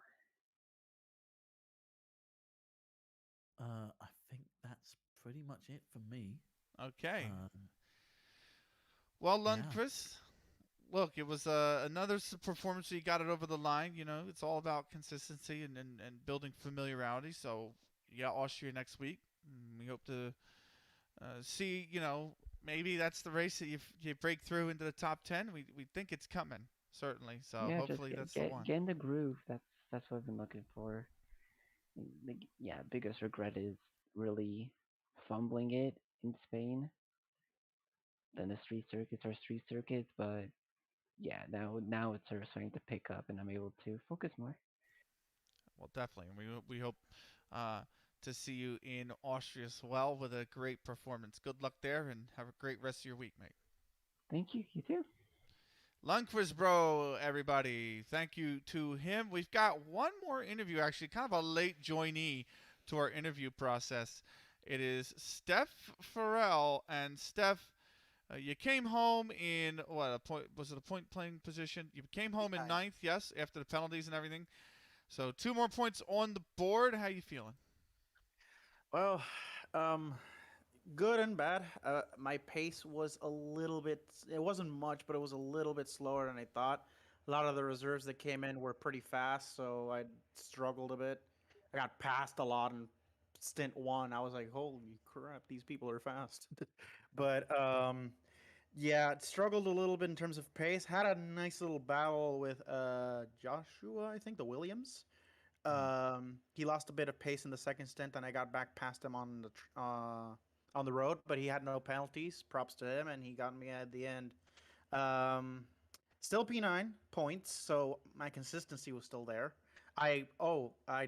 Speaker 3: I think that's pretty much it for me.
Speaker 2: Okay. Well, Lundqvist, look, it was another performance where you got it over the line. It's all about consistency and building familiarity. So you got Austria next week. We hope to see, maybe that's the race that you break through into the top 10. We think it's coming, certainly. So
Speaker 6: yeah,
Speaker 2: hopefully that's the one.
Speaker 6: Get in the groove. That's what I've been looking for. Biggest regret is really fumbling it in Spain. Then the street circuits are street circuits, but yeah, now it's sort of starting to pick up, and I'm able to focus more.
Speaker 2: Well, definitely. We hope to see you in Austria as well with a great performance. Good luck there, and have a great rest of your week, mate.
Speaker 6: Thank you. You too.
Speaker 2: Lundqvist Bro, everybody. Thank you to him. We've got one more interview, actually, kind of a late joinee to our interview process. It is Steph Farrell. And Steph, you came home in, was it a point playing position? You came home in 9th, yes, after the penalties and everything. So 2 more points on the board. How you feeling?
Speaker 7: Well, good and bad. My pace was a little bit, it wasn't much, but it was a little bit slower than I thought. A lot of the reserves that came in were pretty fast, so I struggled a bit. I got passed a lot in stint 1. I was like, holy crap, these people are fast. But yeah, struggled a little bit in terms of pace. Had a nice little battle with Joshua, I think, the Williams. He lost a bit of pace in the second stint, and I got back past him on the road, but he had no penalties. Props to him, and he got me at the end. Still P9 points, so my consistency was still there. I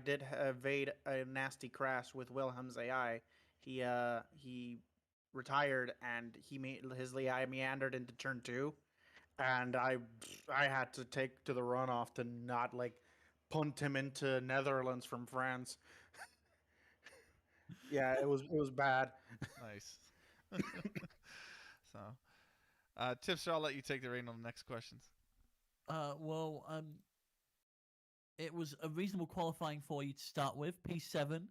Speaker 7: did evade a nasty crash with Wilhelm's AI. He retired, and his AI meandered into turn 2, and I had to take to the runoff to not punt him into Netherlands from France. Yeah, it was bad.
Speaker 2: Nice. So, Tipster, I'll let you take the reign on the next questions.
Speaker 3: It was a reasonable qualifying for you to start with, P7.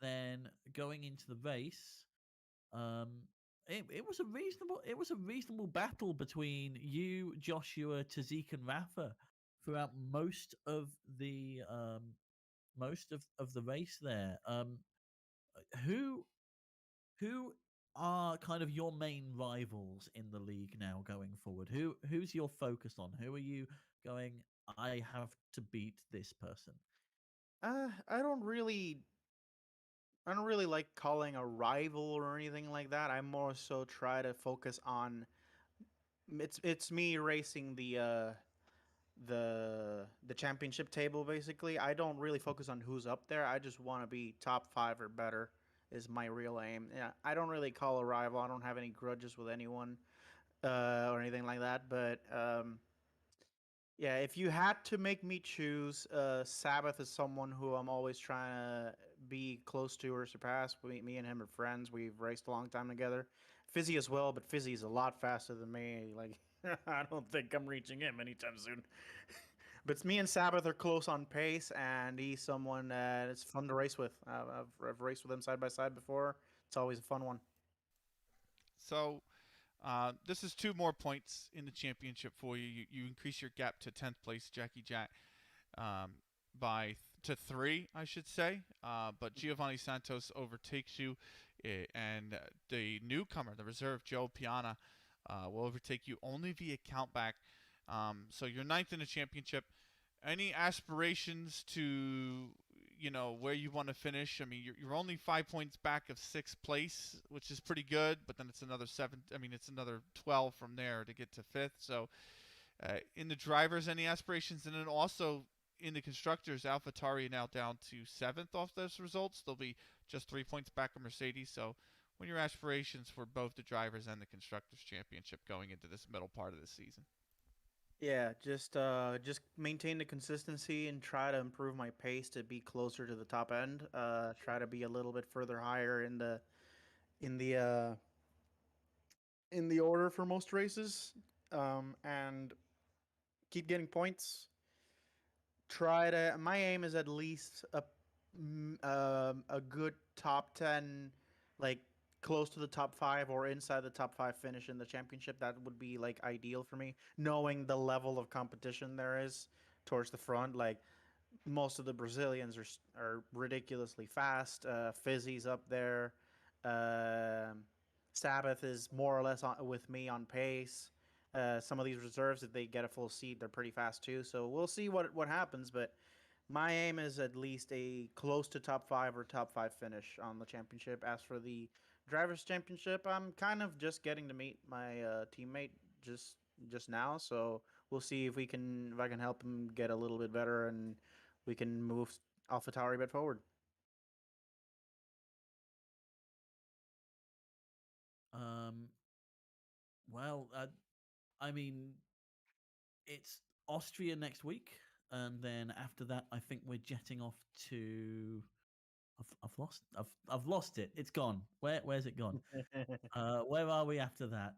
Speaker 3: Then going into the race, it was a reasonable battle between you, Joshua, Tazik, and Rafa throughout most of the race there. Who are kind of your main rivals in the league now going forward? Who's your focus on? Who are you going, I have to beat this person?
Speaker 7: I don't really like calling a rival or anything like that. I more so try to focus on it's me racing the championship table, basically. I don't really focus on who's up there. I just want to be top 5 or better is my real aim. Yeah, I don't really call a rival. I don't have any grudges with anyone or anything like that. But yeah, if you had to make me choose, Sabbath is someone who I'm always trying to be close to or surpass. Me and him are friends. We've raced a long time together. Fizzy as well, but Fizzy is a lot faster than me. I don't think I'm reaching him anytime soon. But me and Sabbath are close on pace, and he's someone that it's fun to race with. I've raced with him side by side before. It's always a fun one.
Speaker 2: So this is 2 more points in the championship for you. You increase your gap to 10th place, Jackie Jack, to 3, I should say. But Giovanni Santos overtakes you, and the newcomer, the reserve, Joe Piana, will overtake you only via countback. So you're 9th in the championship. Any aspirations to, where you want to finish? I mean, you're only 5 points back of 6th place, which is pretty good, but then it's another 7. I mean, it's another 12 from there to get to 5th. So in the drivers, any aspirations? And then also in the constructors, AlphaTauri now down to 7th off those results. They'll be just 3 points back of Mercedes. So what are your aspirations for both the drivers and the constructors championship going into this middle part of the season?
Speaker 7: Yeah, just maintain the consistency and try to improve my pace to be closer to the top end. Try to be a little bit further higher in the order for most races, and keep getting points. My aim is at least a good top 10, like close to the top 5 or inside the top 5 finish in the championship. That would be like ideal for me, knowing the level of competition there is towards the front. Like most of the Brazilians are ridiculously fast. Fizzy's up there. Sabbath is more or less with me on pace. Some of these reserves, if they get a full seat, they're pretty fast too. So we'll see what happens. But my aim is at least a close to top 5 or top 5 finish on the championship. As for the Drivers' Championship, I'm kind of just getting to meet my teammate just now. So we'll see if I can help him get a little bit better and we can move AlphaTauri a bit forward.
Speaker 3: Well, I mean, it's Austria next week, and then after that, I think we're jetting off to. I've lost it. It's gone. Where's it gone? Where are we after that?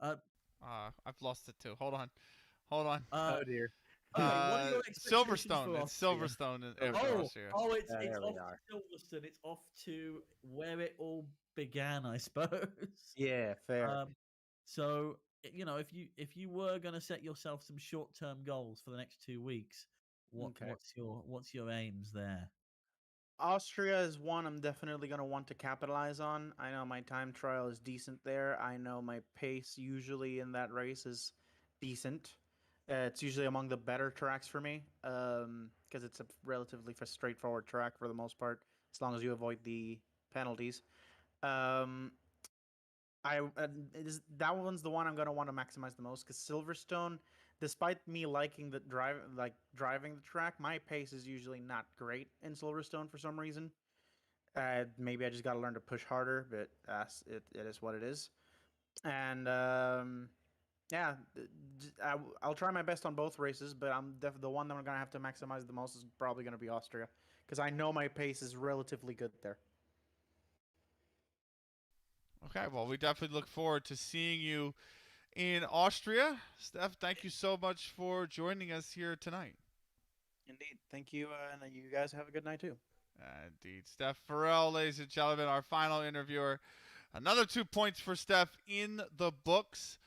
Speaker 2: I've lost it too. Hold on.
Speaker 5: Oh dear.
Speaker 3: Okay, what are your expectations
Speaker 2: Silverstone.
Speaker 3: for
Speaker 2: It's
Speaker 3: Austria?
Speaker 2: Silverstone in Austria.
Speaker 3: It's off to Silverstone. It's off to where it all began, I suppose.
Speaker 5: Yeah, fair.
Speaker 3: So if you were going to set yourself some short-term goals for the next 2 weeks, what's your aims there?
Speaker 7: Austria is one I'm definitely going to want to capitalize on. I know my time trial is decent there. I know my pace usually in that race is decent. It's usually among the better tracks for me, because it's a relatively straightforward track for the most part, as long as you avoid the penalties. That one's the one I'm gonna want to maximize the most, because Silverstone, despite me liking driving the track, my pace is usually not great in Silverstone for some reason. Maybe I just got to learn to push harder, but it is what it is. And yeah, I'll try my best on both races, but the one that I'm gonna have to maximize the most is probably gonna be Austria, because I know my pace is relatively good there.
Speaker 2: Okay, well, we definitely look forward to seeing you in Austria. Steph, thank you so much for joining us here tonight.
Speaker 7: Indeed. Thank you, and you guys have a good night too.
Speaker 2: Indeed. Steph Farrell, ladies and gentlemen, our final interviewer. Another 2 points for Steph in the books.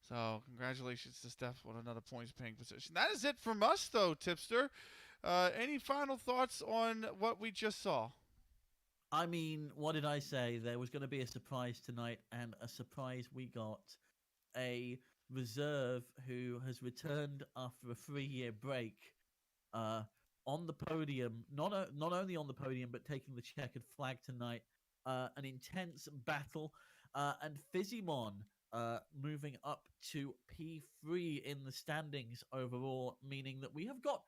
Speaker 2: So congratulations to Steph on another points-paying position. That is it from us, though, Tipster. Any final thoughts on what we just saw?
Speaker 3: I mean, what did I say? There was going to be a surprise tonight, and a surprise we got. A reserve who has returned after a 3-year break on the podium, not only on the podium, but taking the checkered flag tonight. An intense battle, and Fizzymon moving up to P3 in the standings overall, meaning that we've got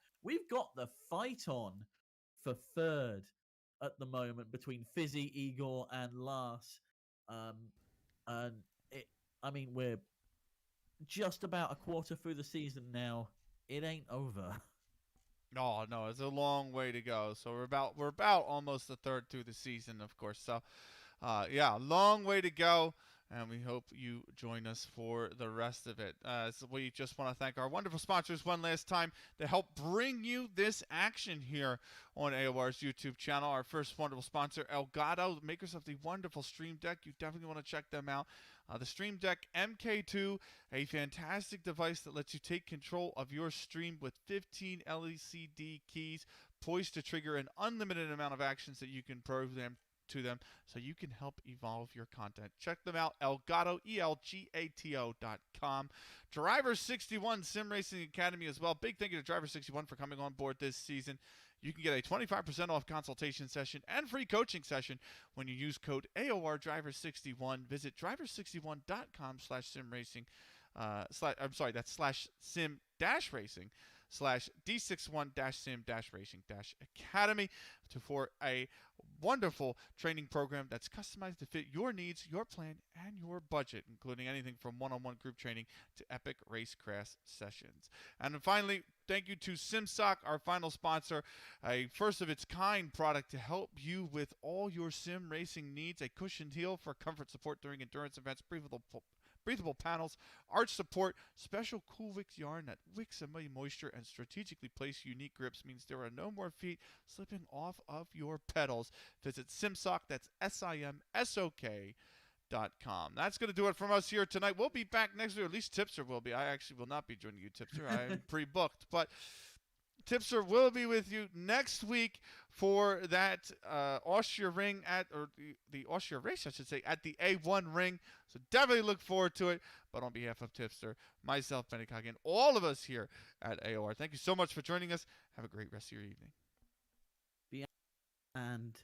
Speaker 3: the fight on for third at the moment between Fizzy, Igor, and Lars. We're just about a quarter through the season now. It ain't over.
Speaker 2: No, it's a long way to go. So we're about almost a third through the season, of course. So, yeah, long way to go. And we hope you join us for the rest of it. So we just want to thank our wonderful sponsors one last time to help bring you this action here on AOR's YouTube channel. Our first wonderful sponsor, Elgato, makers of the wonderful Stream Deck. You definitely want to check them out. The Stream Deck MK2, a fantastic device that lets you take control of your stream with 15 LCD keys, poised to trigger an unlimited amount of actions that you can program to them so you can help evolve your content. Check them out, Elgato, ELGATO.com. Driver 61 Sim Racing Academy as well. Big thank you to Driver 61 for coming on board this season. You can get a 25% off consultation session and free coaching session when you use code AOR Driver 61. Visit driver61.com/sim-racing. That's /sim-racing /D61-sim-racing-academy for a wonderful training program that's customized to fit your needs, your plan, and your budget, including anything from one-on-one group training to epic racecraft sessions. And then finally, thank you to SIMSOK, our final sponsor, a first-of-its-kind product to help you with all your sim racing needs, a cushioned heel for comfort support during endurance events, breathable panels, arch support, special Cool Wicks yarn that wicks away moisture, and strategically placed unique grips means there are no more feet slipping off of your pedals. Visit SIMSOK, that's SIMSOK.com. That's going to do it from us here tonight. We'll be back next week, or at least Tipster will be. I actually will not be joining you, Tipster. I am pre-booked, but Tipster will be with you next week for that Austria ring the Austria race, I should say, at the A1 ring. So definitely look forward to it. But on behalf of Tipster, myself, Benikage, and all of us here at AOR, thank you so much for joining us. Have a great rest of your evening.
Speaker 3: And